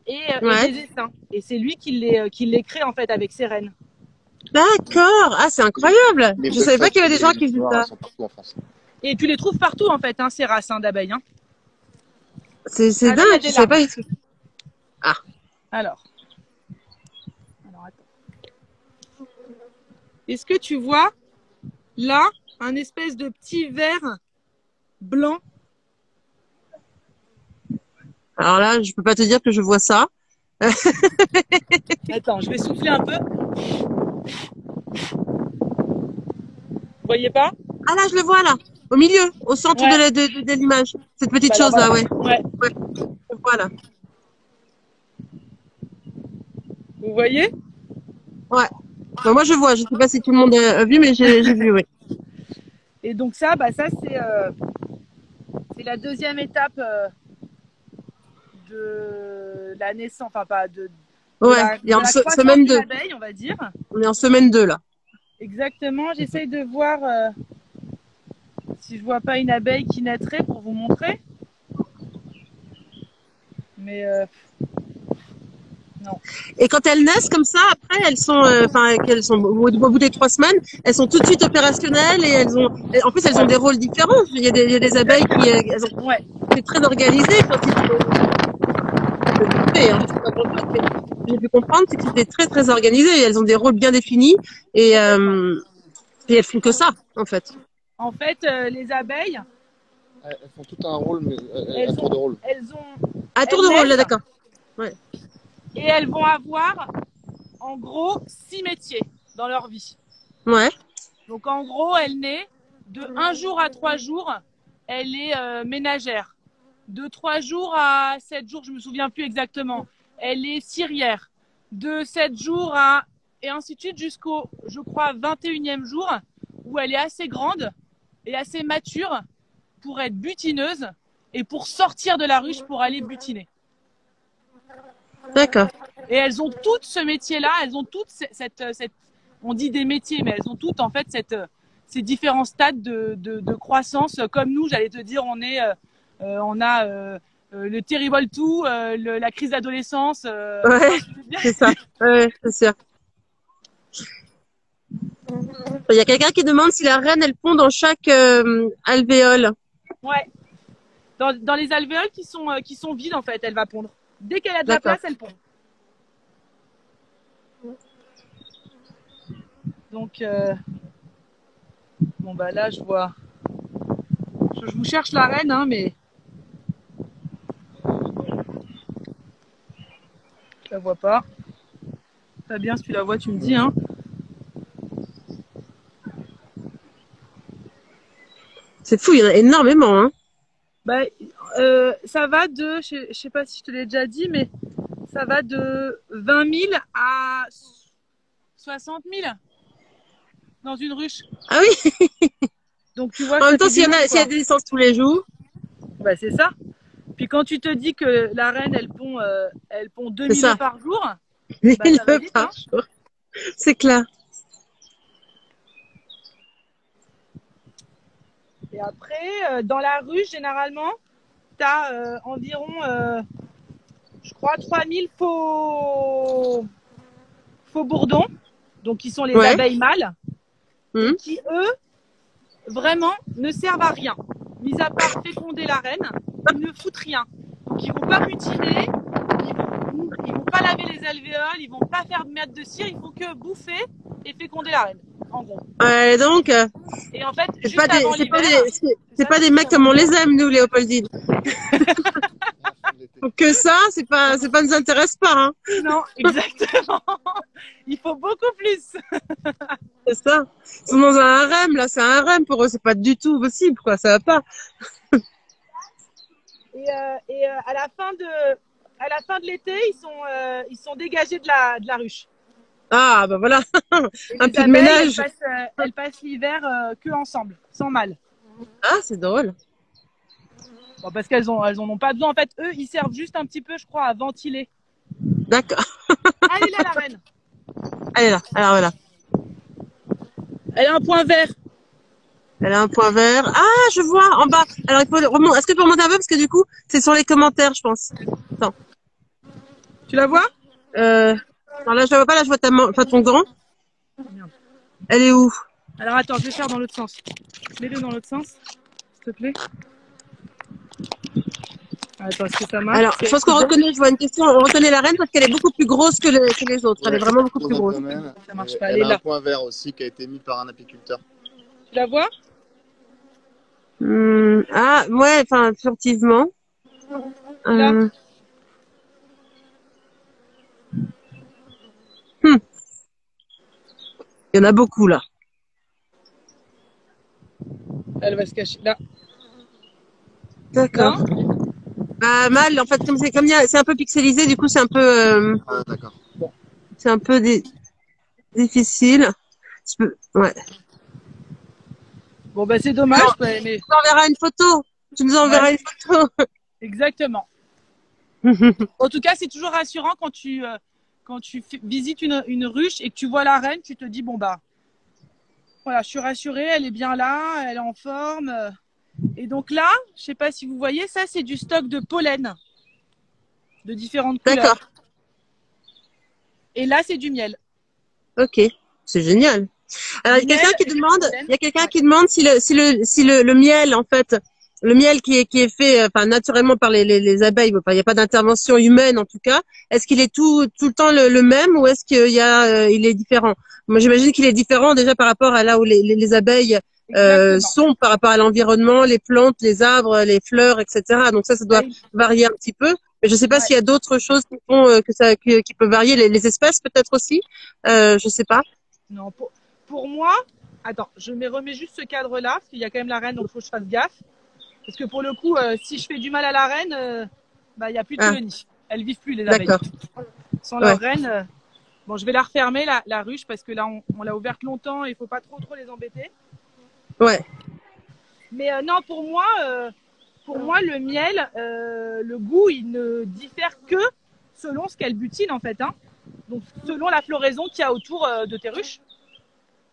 et des essaims. Et c'est lui qui les crée en fait avec ses reines. D'accord. Ah, c'est incroyable. Je savais pas qu'il y avait des gens qui faisaient ça. Et tu les trouves partout en fait, hein, ces races d'abeilles. Hein. C'est dingue. Je sais pas. Ah. Alors, attends. Est-ce que tu vois là un espèce de petit ver blanc? Alors là, je peux pas te dire que je vois ça. Attends, je vais souffler un peu. Vous voyez pas? Ah là, je le vois là, au milieu, au centre de l'image. Cette petite chose là, ouais. Voilà. Vous voyez? Ouais. Bah, moi je vois, je sais pas si tout le monde a vu, mais j'ai vu, oui. Et donc ça, c'est la deuxième étape de la naissance, enfin pas de ouais, la semaine 2. On va dire. On est en semaine 2 là. Exactement, j'essaye de voir si je vois pas une abeille qui naîtrait pour vous montrer. Mais non. Et quand elles naissent comme ça, après elles sont, qu'elles sont au bout des 3 semaines, elles sont tout de suite opérationnelles et en plus elles ont des rôles différents. Il y a des abeilles qui, c'est très organisé quand j'ai pu comprendre, c'est que c'était très très organisé. Elles ont des rôles bien définis et elles font que ça en fait. En fait, les abeilles. Elles font tout un rôle, mais un tour de rôle. Un tour de rôle, là, d'accord. Ouais. Et elles vont avoir, en gros, 6 métiers dans leur vie. Ouais. Donc, en gros, elle naît de 1 jour à 3 jours, elle est ménagère. De 3 jours à 7 jours, je me souviens plus exactement, elle est cirière. De 7 jours à... et ainsi de suite jusqu'au, je crois, 21e jour, où elle est assez grande et assez mature pour être butineuse et pour sortir de la ruche pour aller butiner. D'accord. Et elles ont toutes ce métier-là, elles ont toutes cette on dit des métiers, mais elles ont toutes en fait ces différents stades de croissance. Comme nous, j'allais te dire, on a le terrible tout, la crise d'adolescence. Ouais, c'est ça. Ouais, c'est sûr. Il y a quelqu'un qui demande si la reine elle pond dans chaque alvéole. Ouais. Dans les alvéoles qui sont vides, en fait, elle va pondre. Dès qu'elle a de la D'accord. place, elle pond. Donc, bon, bah là, je vois. Je vous cherche la reine, hein, mais je la vois pas. Fabien, si tu la vois, tu me dis, hein. C'est fou, il y en a énormément, hein. Bah, ça va de, je sais pas si je te l'ai déjà dit, mais ça va de 20 000 à 60 000 dans une ruche. Ah oui, Donc tu vois, en ça même temps, fait du monde, s'il y a quoi. des naissances tous les jours, Bah, c'est ça. Puis quand tu te dis que la reine, elle pond c'est 2000 œufs ça. par jour, Mais bah il ça va veut vite, pas. hein. C'est clair. Et après, dans la ruche, généralement, tu as environ, je crois, 3000 faux bourdons, donc qui sont les Ouais. abeilles mâles, et Hum. qui, eux, vraiment, ne servent à rien. Mis à part féconder la reine, ils ne foutent rien. Donc ils vont pas butiner, ils vont pas laver les alvéoles, ils vont pas faire de merde de cire, ils font que bouffer et féconder la reine, en gros. Donc, Et en fait, c'est juste pas des, avant c'est pas l'hiver, des, c'est pas des mecs comme on les aime, nous, Léopoldine. Donc que ça, c'est pas nous intéresse pas, hein. Non, exactement. Il faut beaucoup plus. C'est ça. Ils sont dans un harem, là, c'est un harem pour eux, c'est pas du tout possible, quoi, ça va pas. Et à la fin de l'été, ils sont dégagés de la ruche. Ah, bah voilà. Et Un les peu de abeilles, ménage. elles passent l'hiver que ensemble, sans mâle. Ah, c'est drôle. Bon, parce elles en ont pas besoin. En fait, eux, ils servent juste un petit peu, je crois, à ventiler. D'accord. Ah, elle est là, la reine. Elle est là. Alors voilà. Elle a un point vert. Elle a un point vert. Ah, je vois, en bas. Alors, il faut remonter. Est-ce que tu peux remonter un peu? Parce que du coup, c'est sur les commentaires, je pense. Attends. Tu la vois? Alors là, je la vois pas. Là, je vois enfin, ton gant. Merde. Elle est où? Alors attends, je vais faire dans l'autre sens. Mets-le dans l'autre sens, s'il te plaît. Attends, est-ce que ça marche? Alors, je pense qu'on reconnaît, je vois une question, on reconnaît la reine parce qu'elle est beaucoup plus grosse que les autres. Elle est vraiment beaucoup plus grosse. Ça marche pas, elle Elle est a un là. point vert aussi qui a été mis par un apiculteur. Tu la vois? Ah, ouais, enfin, furtivement. Là. Il y en a beaucoup, là. Elle va se cacher. Là. D'accord. Bah, mal, en fait, c'est un peu pixelisé, du coup, Ah, d'accord. c'est un peu difficile. Ouais. Bon, bah c'est dommage. Alors, Mais... Tu nous enverras une photo. Tu nous enverras une photo. Exactement. En tout cas, c'est toujours rassurant quand tu visites une ruche et que tu vois la reine, tu te dis, bon, bah, voilà, je suis rassurée, elle est bien là, elle est en forme. Et donc là, je sais pas si vous voyez, ça, c'est du stock de pollen de différentes couleurs. D'accord. Et là, c'est du miel. Ok. C'est génial. Alors, il y a quelqu'un qui demande si le miel, en fait, le miel qui est fait, enfin, naturellement par les abeilles, enfin, il n'y a pas d'intervention humaine, en tout cas. Est-ce qu'il est tout le temps le même ou est-ce qu'il y a, il est différent? Moi, j'imagine qu'il est différent déjà par rapport à là où les abeilles, sont par rapport à l'environnement, les plantes, les arbres, les fleurs, etc. Donc ça doit varier un petit peu. Mais je sais pas s'il y a d'autres choses qui font, qui peuvent varier, les espèces peut-être aussi. Je sais pas. Non, pour moi, attends, je me remets juste ce cadre-là, parce qu'il y a quand même la reine, donc il faut que je fasse gaffe. Parce que pour le coup, si je fais du mal à la reine, bah, il n'y a plus de colonie. Elles vivent plus, les abeilles. D'accord. Sans leur reine, bon, je vais la refermer, la ruche, parce que là, on l'a ouverte longtemps et il faut pas trop les embêter. Ouais. Mais non, pour moi, le miel, le goût, il ne diffère que selon ce qu'elle butine, en fait. Hein. Donc, selon la floraison qu'il y a autour de tes ruches.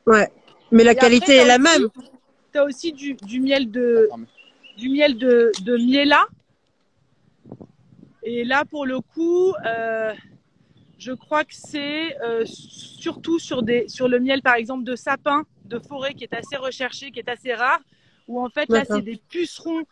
Ouais. Mais la qualité est la même. Tu as aussi du miel de miela. Et là, pour le coup, je crois que c'est surtout sur le miel, par exemple, de sapin, de forêt, qui est assez recherché, qui est assez rare, où en fait là D'accord. c'est des pucerons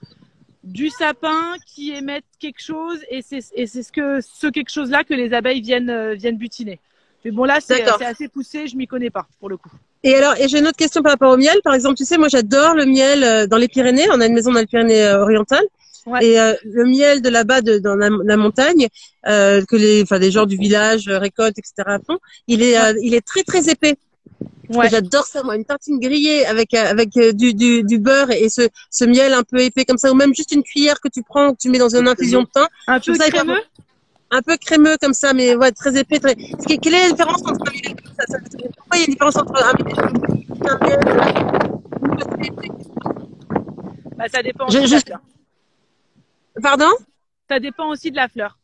du sapin qui émettent quelque chose et c'est ce quelque chose là que les abeilles viennent butiner. Mais bon là c'est D'accord. assez poussé, je m'y connais pas pour le coup. Et alors, et j'ai une autre question par rapport au miel. Par exemple, tu sais, moi, j'adore le miel dans les Pyrénées. On a une maison dans les Pyrénées orientales. Ouais. Et le miel de là-bas, dans la montagne, que les gens du village récoltent, etc. font, il est très très épais. Ouais. J'adore ça, moi, une tartine grillée avec du beurre et ce miel un peu épais comme ça, ou même juste une cuillère que tu prends, que tu mets dans une infusion de pain. Un Je trouve peu ça hyper bon. crémeux. Un peu crémeux comme ça, mais ouais, très épais. Quelle est la différence entre un miel comme ça? Pourquoi il y a une différence entre un miel et un miel Bah, ça dépend aussi de la fleur. Pardon? Ça dépend aussi de la fleur.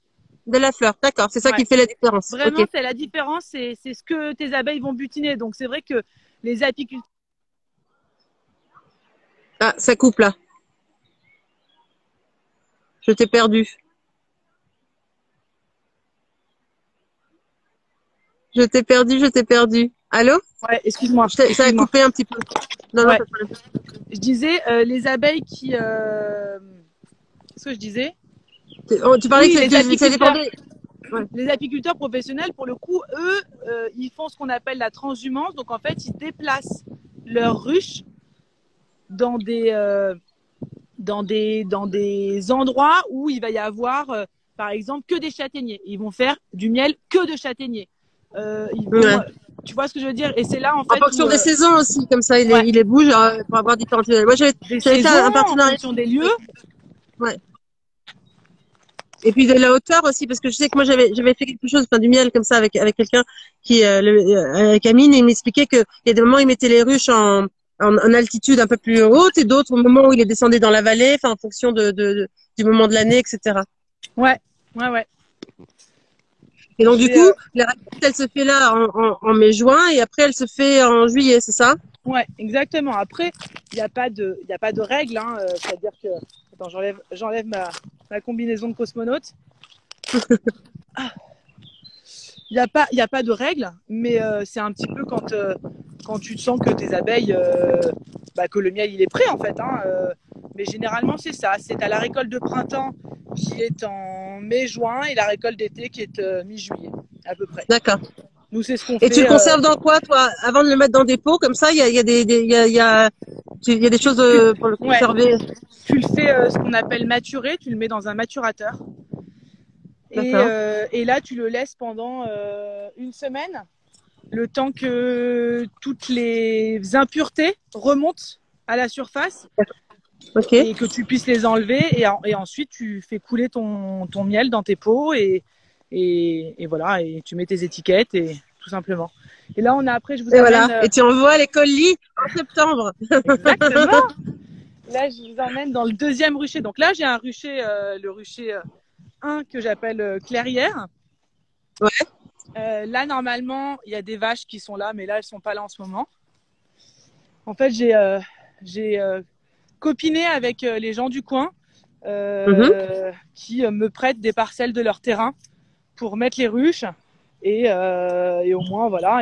De la fleur, d'accord. C'est ça Ouais. qui fait la différence. Vraiment, Ok. c'est la différence, c'est ce que tes abeilles vont butiner. Donc c'est vrai que les apiculteurs. Ah, ça coupe là. Je t'ai perdu. Je t'ai perdu. Allô? Ouais, excuse-moi. Ça a Excuse-moi. coupé un petit peu. Non, Ouais. pas de problème. Je disais les abeilles qui. Qu'est-ce que je disais? Tu parlais Oui, que les apiculteurs. ça dépendait. Ouais. Les apiculteurs professionnels, pour le coup, eux, ils font ce qu'on appelle la transhumance. Donc en fait, ils déplacent leurs ruches dans des endroits où il va y avoir, par exemple, que des châtaigniers. Ils vont faire du miel que de châtaigniers. Ils vont, Ouais. tu vois ce que je veux dire? Et c'est là en En fait fonction où des saisons aussi, comme ça, ouais, il les bouge pour avoir différentes. Moi, des j'avais fait saisons, un en partenariat. fonction des lieux. Ouais. Et puis de la hauteur aussi, parce que je sais que moi j'avais fait quelque chose, enfin du miel comme ça avec quelqu'un qui avec Amine, et il m'expliquait que il y a des moments où il mettait les ruches en altitude un peu plus haute et d'autres moments où il les descendait dans la vallée, enfin en fonction du moment de l'année, etc. Ouais, ouais, ouais. Et donc Je du vais, coup, la récolte elle se fait là en mai-juin et après elle se fait en juillet, c'est ça? ouais, exactement. Après, il n'y a pas de règle, hein. C'est-à-dire que, attends, j'enlève ma combinaison de cosmonaute. Il n'y a pas de règle, mais c'est un petit peu quand tu sens que tes abeilles, que le miel il est prêt en fait. Hein, mais généralement c'est ça. C'est à la récolte de printemps qui est en mai-juin et la récolte d'été qui est mi-juillet à peu près. D'accord. Nous c'est ce qu'on Et fait. tu le conserves dans quoi, toi? Avant de le mettre dans des pots, comme ça, il y a des choses pour le Ouais, conserver. tu le fais ce qu'on appelle maturer. Tu le mets dans un maturateur. D'accord. Et là, tu le laisses pendant une semaine, le temps que toutes les impuretés remontent à la surface Ok. et que tu puisses les enlever. Et ensuite, tu fais couler ton miel dans tes pots et voilà, et tu mets tes étiquettes et tout simplement. Et là, après, je vous Et amène. voilà. Et tu envoies les colis en septembre. Exactement. Là, je vous emmène dans le deuxième rucher. Donc là, j'ai un rucher, le rucher 1 que j'appelle clairière. Ouais. Là, normalement, il y a des vaches qui sont là, mais là, elles sont pas là en ce moment. En fait, j'ai copiné avec les gens du coin qui me prêtent des parcelles de leur terrain pour mettre les ruches. Et au moins, voilà,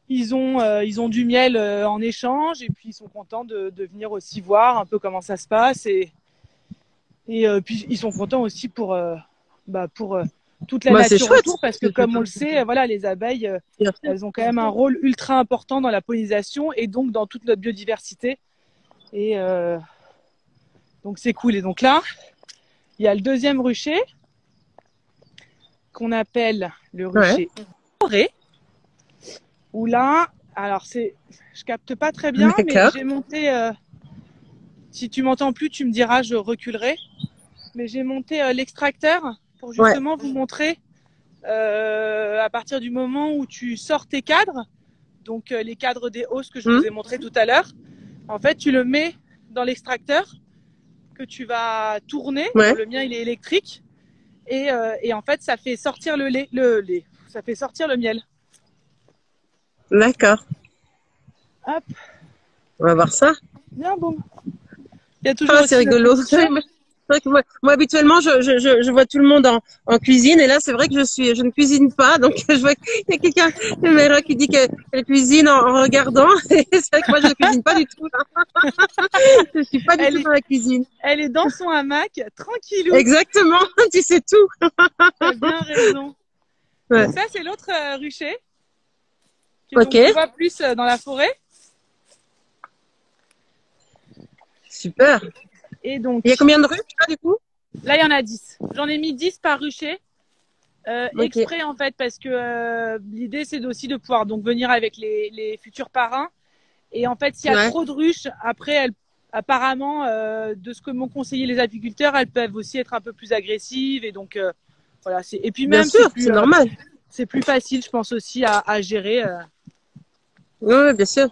ils ont du miel en échange et puis ils sont contents de venir aussi voir un peu comment ça se passe. Et puis, ils sont contents aussi pour toute la C'est nature chouette. autour parce que comme on le sait, voilà, les abeilles, elles ont quand même un rôle ultra important dans la pollinisation et donc dans toute notre biodiversité. Et donc c'est cool. Et donc là, il y a le deuxième rucher qu'on appelle le rucher doré. Où là, alors je capte pas très bien, mais j'ai monté. Si tu m'entends plus, tu me diras, je reculerai. Mais j'ai monté l'extracteur pour justement vous montrer à partir du moment où tu sors tes cadres, donc les cadres des hausses que je vous ai montré tout à l'heure, en fait tu le mets dans l'extracteur que tu vas tourner. Bon, le mien il est électrique et en fait ça fait sortir le lait, ça fait sortir le miel. D'accord. Hop. On va voir ça. Bien bon. Il y a toujours aussi c'est rigolo. vrai que moi, habituellement, je vois tout le monde en cuisine, et là, c'est vrai que je ne cuisine pas, donc je vois qu'il y a quelqu'un, une mère qui dit qu'elle cuisine en regardant, et c'est vrai que moi, je ne cuisine pas du tout. Je suis pas du tout dans la cuisine. Elle est dans son hamac, tranquillou. Exactement, tu sais tout. T'as bien raison. Ouais. Donc ça, c'est l'autre rucher. Ok. On voit plus dans la forêt. Super. Et donc, Il y a combien de ruches, là, du coup? là, il y en a 10. J'en ai mis 10 par rucher. Ok. Exprès, en fait, parce que l'idée, c'est aussi de pouvoir donc venir avec les futurs parrains. Et en fait, s'il y a Ouais. trop de ruches, après, apparemment, de ce que m'ont conseillé les apiculteurs, elles peuvent aussi être un peu plus agressives. Et donc, voilà. Et puis Bien même, sûr, c'est normal. c'est plus facile, je pense aussi, à gérer. Oui, bien sûr.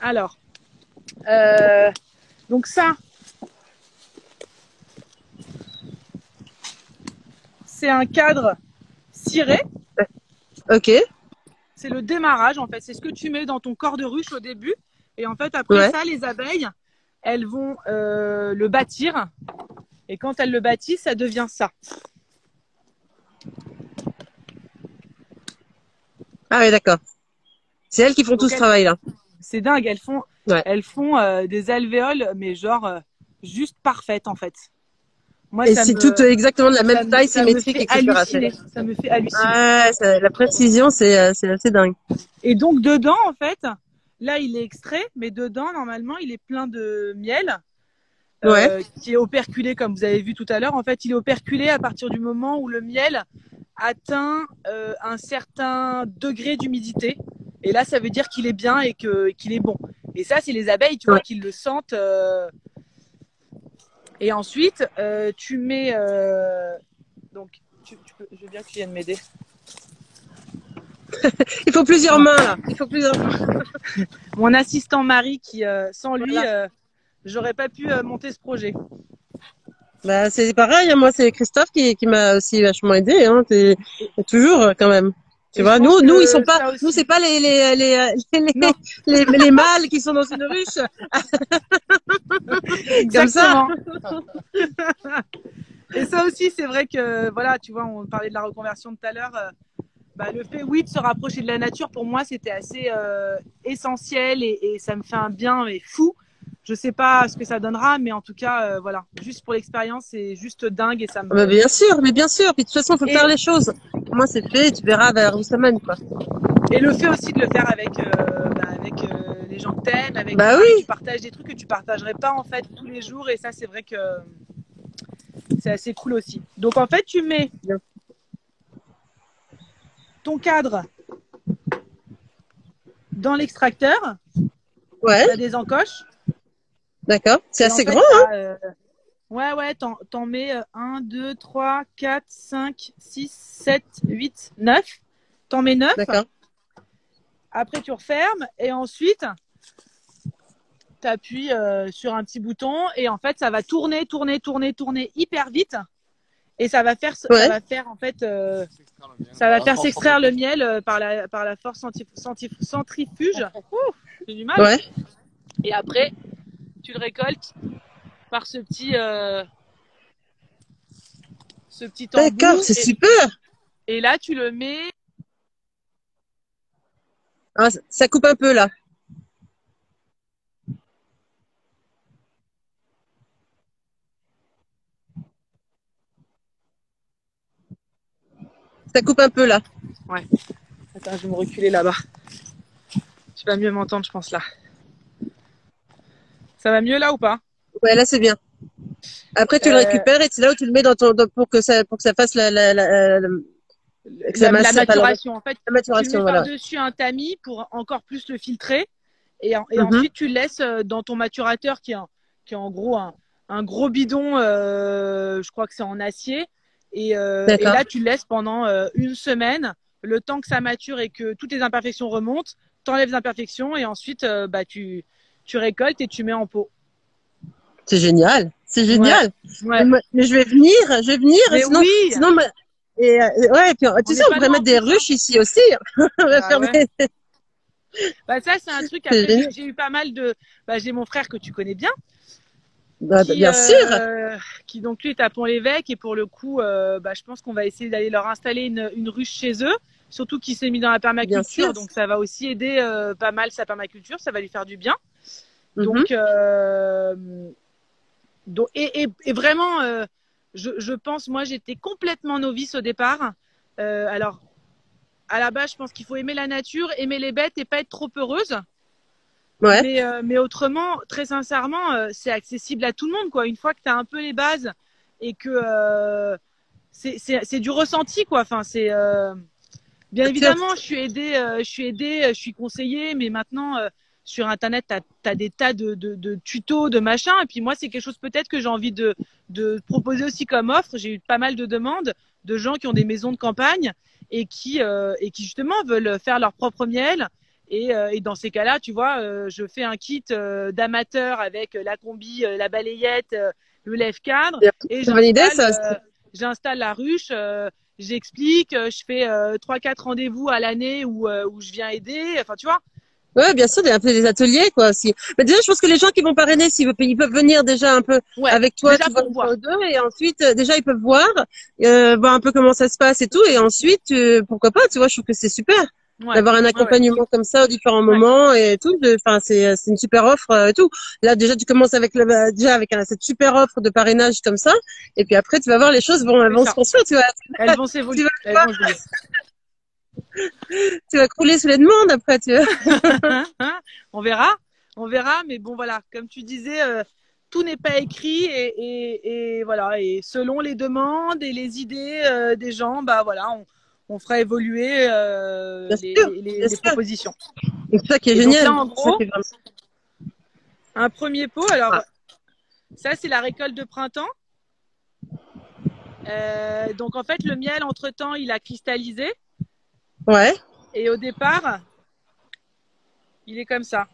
Alors, donc ça, c'est un cadre ciré. Ok. C'est le démarrage, en fait. C'est ce que tu mets dans ton corps de ruche au début. Et en fait, après ça, les abeilles, elles vont le bâtir. Et quand elles le bâtissent, ça devient ça. Ah oui, d'accord. C'est elles qui font Donc tout ce travail-là. C'est dingue. Elles font des alvéoles, mais genre juste parfaites, en fait. Moi, Et c'est toutes exactement de la même taille, symétrique, etc. Ça me fait halluciner. Ah, la précision, c'est assez dingue. Et donc, dedans, en fait, là, il est extrait, mais dedans, normalement, il est plein de miel. Qui est operculé, comme vous avez vu tout à l'heure. En fait, il est operculé à partir du moment où le miel atteint un certain degré d'humidité. Et là, ça veut dire qu'il est bien et qu'il est bon. Et ça, c'est les abeilles, tu vois, qui le sentent. Et ensuite, tu mets... donc, je veux bien que tu viennes m'aider. Il faut plusieurs mains, là. Il faut plusieurs mains. Mon assistant Marie, qui, sans lui, j'aurais pas pu monter ce projet. Bah, c'est pareil, hein, moi, c'est Christophe qui m'a aussi vachement aidé, hein. Toujours, quand même. Tu vois, nous, ils sont pas, nous, c'est pas les mâles qui sont dans une ruche. Comme ça. Et ça aussi, c'est vrai que, voilà, tu vois, on parlait de la reconversion tout à l'heure. Le fait, oui, de se rapprocher de la nature, pour moi, c'était assez essentiel et ça me fait un bien mais fou. Je sais pas ce que ça donnera, mais en tout cas, voilà, juste pour l'expérience, c'est juste dingue et ça me. Bien sûr, mais bien sûr. Puis de toute façon, il faut faire les choses. Moi, c'est fait. Tu verras vers où ça mène, quoi. Et le fait aussi de le faire avec les gens que t'aimes, avec tu partages des trucs que tu partagerais pas en fait tous les jours, et ça, c'est vrai que c'est assez cool aussi. Donc en fait, tu mets ton cadre dans l'extracteur. Ouais. Tu as des encoches. D'accord. C'est assez grand, hein? Ouais, t'en mets 1, 2, 3, 4, 5, 6, 7, 8, 9. T'en mets 9. D'accord. Après, tu refermes et ensuite, tu appuies sur un petit bouton et en fait, ça va tourner hyper vite et ça va faire en fait, ça va faire s'extraire le miel par la force centrifuge. J'ai du mal. Ouais. Et après, tu le récoltes par ce petit embout. D'accord, c'est super. Et là, tu le mets. Ah, ça coupe un peu là. Ça coupe un peu là. Ouais. Attends, je vais me reculer là-bas. Tu vas mieux m'entendre, je pense là. Ça va mieux là ou pas? Ouais, là c'est bien. Après tu le récupères et c'est là où tu le mets pour que ça fasse la maturation. En fait, la maturation, tu mets voilà. par-dessus un tamis pour encore plus le filtrer. Et ensuite, tu le laisses dans ton maturateur qui est en gros un gros bidon, je crois que c'est en acier. Et là, tu le laisses pendant une semaine, le temps que ça mature et que toutes les imperfections remontent. Tu enlèves les imperfections et ensuite, tu récoltes et tu mets en pot. C'est génial. C'est génial. Ouais. Mais je vais venir. Mais sinon, oui. Sinon, ouais, puis, tu sais, on pourrait mettre des ruches ici aussi. On va faire ça, c'est un truc. Après, j'ai eu pas mal de. J'ai mon frère que tu connais bien, Bien sûr. Qui donc lui est à Pont-l'Évêque et pour le coup, je pense qu'on va essayer d'aller leur installer une ruche chez eux. Surtout qu'il s'est mis dans la permaculture, donc ça va aussi aider pas mal sa permaculture, ça va lui faire du bien. Donc, et vraiment, je pense, moi j'étais complètement novice au départ. Alors, à la base, je pense qu'il faut aimer la nature, aimer les bêtes et pas être trop heureuse. Ouais. Mais autrement, très sincèrement, c'est accessible à tout le monde, quoi. Une fois que tu as un peu les bases et que c'est du ressenti, quoi. Enfin, c'est bien évidemment, je suis conseillée, mais maintenant sur Internet, tu as des tas de tutos, de machins. Et puis moi, c'est quelque chose peut-être que j'ai envie de proposer aussi comme offre. J'ai eu pas mal de demandes de gens qui ont des maisons de campagne et qui justement veulent faire leur propre miel. Et dans ces cas-là, tu vois, je fais un kit d'amateur avec la combi, la balayette, le lève-cadre, et j'installe la ruche. J'explique, je fais 3-4 rendez-vous à l'année où je viens aider. Enfin, tu vois. Ouais, bien sûr, il y a un peu des ateliers, quoi, aussi. Mais déjà, je pense que les gens qui vont parrainer, ils peuvent venir déjà un peu avec toi, tu vois, voir deux, et ensuite, déjà, ils peuvent voir un peu comment ça se passe et tout, et ensuite, pourquoi pas, tu vois, je trouve que c'est super d'avoir un accompagnement comme ça aux différents moments et tout. Enfin, c'est une super offre et tout. Là, déjà, tu commences avec cette super offre de parrainage comme ça, et puis après, tu vas voir, les choses vont se construire, tu vois. Elles vont s'évoluer. Tu vas crouler sous les demandes après, tu vois. On verra, mais bon, voilà, comme tu disais, tout n'est pas écrit et voilà, et selon les demandes et les idées des gens, voilà, on fera évoluer les propositions. C'est ça qui est génial. Donc là, en gros, un premier pot, alors ça c'est la récolte de printemps. Donc en fait, le miel, entre-temps, il a cristallisé. Ouais. Et au départ, il est comme ça.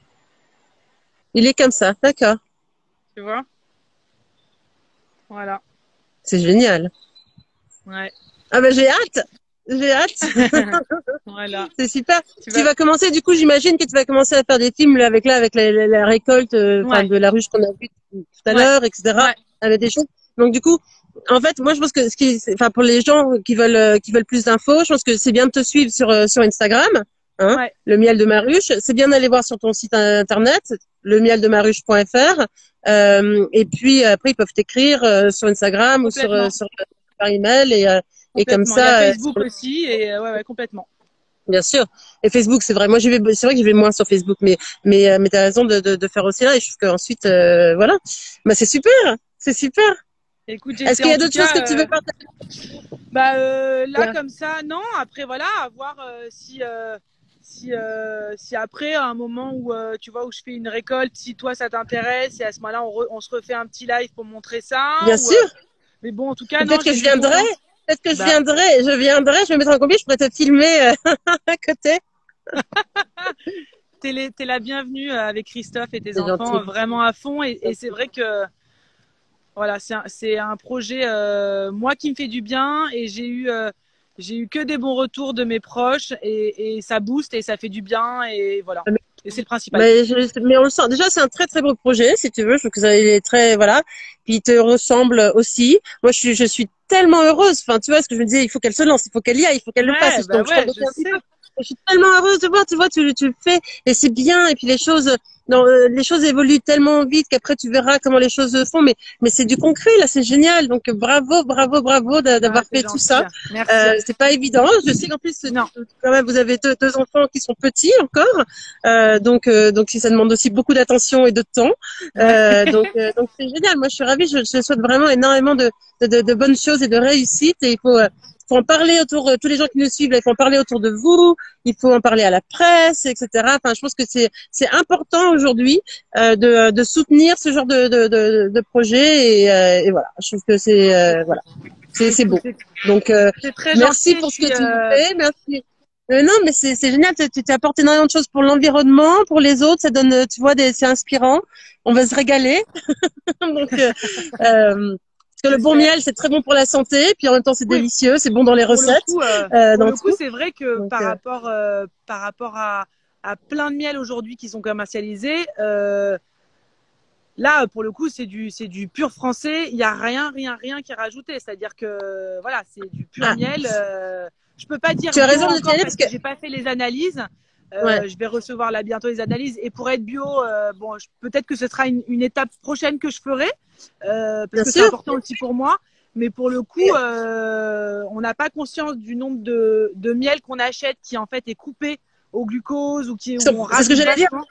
Il est comme ça, d'accord. Tu vois? Voilà. C'est génial. Ouais. Ah ben j'ai hâte. Voilà. C'est super. Tu vas commencer, du coup, j'imagine que tu vas commencer à faire des films avec la récolte de la ruche qu'on a vue tout à l'heure, etc. Avec des choses. Donc du coup, en fait, moi je pense que pour les gens qui veulent plus d'infos, je pense que c'est bien de te suivre sur Instagram, hein, le miel de ma ruche. C'est bien d'aller voir sur ton site internet, lemieldeMaruche.fr. Et puis après ils peuvent t'écrire sur Instagram ou sur par email et comme ça. Il y a Facebook aussi et ouais, complètement. Bien sûr. Et Facebook, c'est vrai. Moi, c'est vrai que j'y vais moins sur Facebook, mais t'as raison de faire aussi là. Et je trouve qu'ensuite, voilà. Bah, c'est super. C'est super. Écoute, est-ce qu'il y a d'autres choses que tu veux partager? Là, comme ça, non. Après, voilà, à voir si après, à un moment où tu vois où je fais une récolte, si toi ça t'intéresse, et à ce moment-là, on se refait un petit live pour montrer ça. Bien sûr. Mais bon, en tout cas, peut-être que je viendrai. Peut-être que je viendrai, je vais mettre en combi, je pourrais te filmer à côté. T'es la bienvenue avec Christophe et tes enfants vraiment à fond. Et c'est vrai que voilà, c'est un projet moi qui me fait du bien et j'ai eu que des bons retours de mes proches et ça booste et ça fait du bien et voilà. Et c'est le principal. Mais on le sent. Déjà, c'est un très très beau projet, si tu veux. Je trouve que ça il est très voilà. Puis il te ressemble aussi. Moi, je suis tellement heureuse. Enfin, tu vois, ce que je me disais, il faut qu'elle se lance, il faut qu'elle y aille, il faut qu'elle le fasse. Donc, je suis tellement heureuse de voir. Tu vois, tu le fais et c'est bien. Et puis les choses évoluent tellement vite qu'après tu verras comment les choses se font. Mais c'est du concret là, c'est génial. Donc bravo d'avoir fait tout ça. C'est pas évident. Je sais qu'en plus, quand même, vous avez deux enfants qui sont petits encore. Donc si ça demande aussi beaucoup d'attention et de temps. Donc c'est génial. Moi, je suis ravie. Je souhaite vraiment énormément de bonnes choses et de réussite. Et il faut en parler autour, tous les gens qui nous suivent, là, il faut en parler autour de vous, il faut en parler à la presse, etc. Enfin, je pense que c'est important aujourd'hui de soutenir ce genre de projet et voilà. Je trouve que c'est beau. Donc merci pour ce que tu fais, merci. Non, mais c'est génial. Tu apportes énormément de choses pour l'environnement, pour les autres. Ça donne, tu vois, c'est inspirant. On va se régaler. Donc parce que le bon miel, c'est très bon pour la santé, puis en même temps, c'est délicieux, c'est bon dans les recettes. Pour le coup, c'est vrai que par rapport à plein de miels aujourd'hui qui sont commercialisés, Là, pour le coup, c'est du pur français. Il y a rien qui est rajouté. C'est-à-dire que voilà, c'est du pur miel. Je peux pas dire Tu as bio raison de encore dire parce que j'ai pas fait les analyses. Ouais. Je vais recevoir là bientôt les analyses. Et pour être bio, bon, peut-être que ce sera une étape prochaine que je ferai parce Bien que sûr. c'est important aussi pour moi. Mais pour le coup, on n'a pas conscience du nombre de miel qu'on achète qui en fait est coupé au glucose ou où on C'est ce que rajoute j'allais dire. vachement.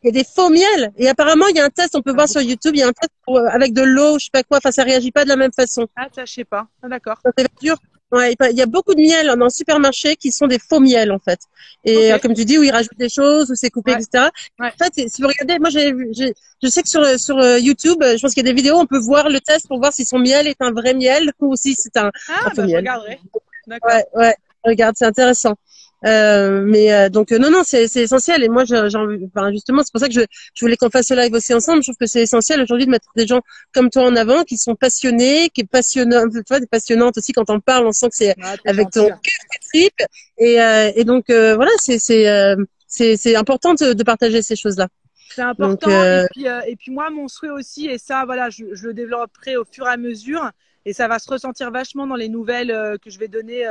Il y a des faux miels. Et apparemment, il y a un test, on peut voir sur YouTube, il y a un test avec de l'eau, je sais pas quoi, enfin, ça réagit pas de la même façon. Ah, ça, je sais pas. Ah, d'accord. Ça, c'est dur. Ouais, il y a beaucoup de miels dans le supermarché qui sont des faux miels, en fait. Et Ok. comme tu dis, où ils rajoutent des choses, où c'est coupé, Ouais. etc. Ouais. En fait, si vous regardez, moi, je sais que sur YouTube, je pense qu'il y a des vidéos, on peut voir le test pour voir si son miel est un vrai miel ou si c'est un Ah, faux bah, je miel. regarderai. D'accord. Ouais, ouais. Regarde, c'est intéressant. Donc non, c'est essentiel. Et moi, enfin, justement, c'est pour ça que je voulais qu'on fasse ce live aussi ensemble. Je trouve que c'est essentiel aujourd'hui de mettre des gens comme toi en avant, qui sont passionnés, qui est passionnant, tu vois, des passionnantes aussi quand on parle, on sent que c'est Ah, t'es avec ton gentil. cœur qui tripe. Et donc voilà, c'est important de partager ces choses-là. C'est Donc important. Et puis moi, mon souhait aussi, et ça, voilà, je le développerai au fur et à mesure, et ça va se ressentir vachement dans les nouvelles que je vais donner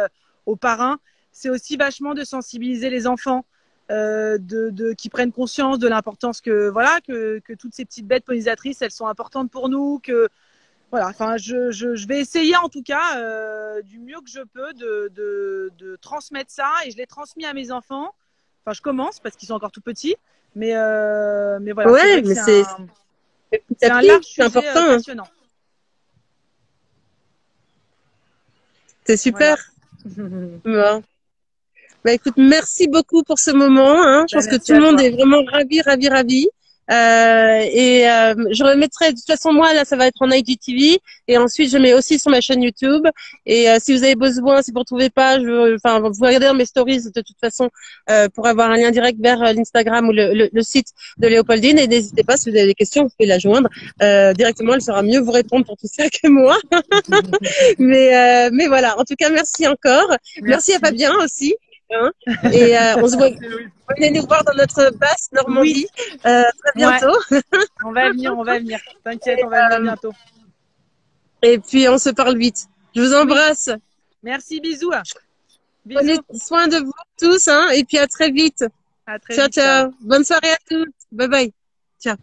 aux parrains. C'est aussi vachement de sensibiliser les enfants, qui prennent conscience de l'importance que, voilà, que toutes ces petites bêtes pollinisatrices, elles sont importantes pour nous, que voilà, enfin, je vais essayer en tout cas du mieux que je peux de transmettre ça, et je l'ai transmis à mes enfants. Enfin, je commence parce qu'ils sont encore tout petits, mais voilà, c'est ouais, vrai que mais c'est petit c'est à un petit, large c'est sujet important. Hein. passionnant. C'est Voilà. super. Bon. Bah écoute, merci beaucoup pour ce moment. Hein. Je Ben, pense que merci tout le à monde toi. est vraiment ravi. Je remettrai, de toute façon, moi, là, ça va être en IGTV. Et ensuite, je mets aussi sur ma chaîne YouTube. Et si vous avez besoin, si vous ne retrouvez pas, enfin, vous regardez dans mes stories, de toute façon, pour avoir un lien direct vers l'Instagram ou le site de Léopoldine. Et n'hésitez pas, si vous avez des questions, vous pouvez la joindre. Directement, elle saura mieux vous répondre pour tout ça que moi. Mais voilà. En tout cas, merci encore. Merci à Fabien aussi. Hein. Et on se voit. Venez nous voir dans notre basse Oui, Normandie très ouais, bientôt. on va venir. T'inquiète, on va venir bientôt. Et puis on se parle vite. Je vous Oui, embrasse. merci, bisous. Prenez Bisous, soin de vous tous, hein, et puis à très vite. à très Ciao, vite, ciao. ciao. Bonne soirée à tous. Bye bye. Ciao.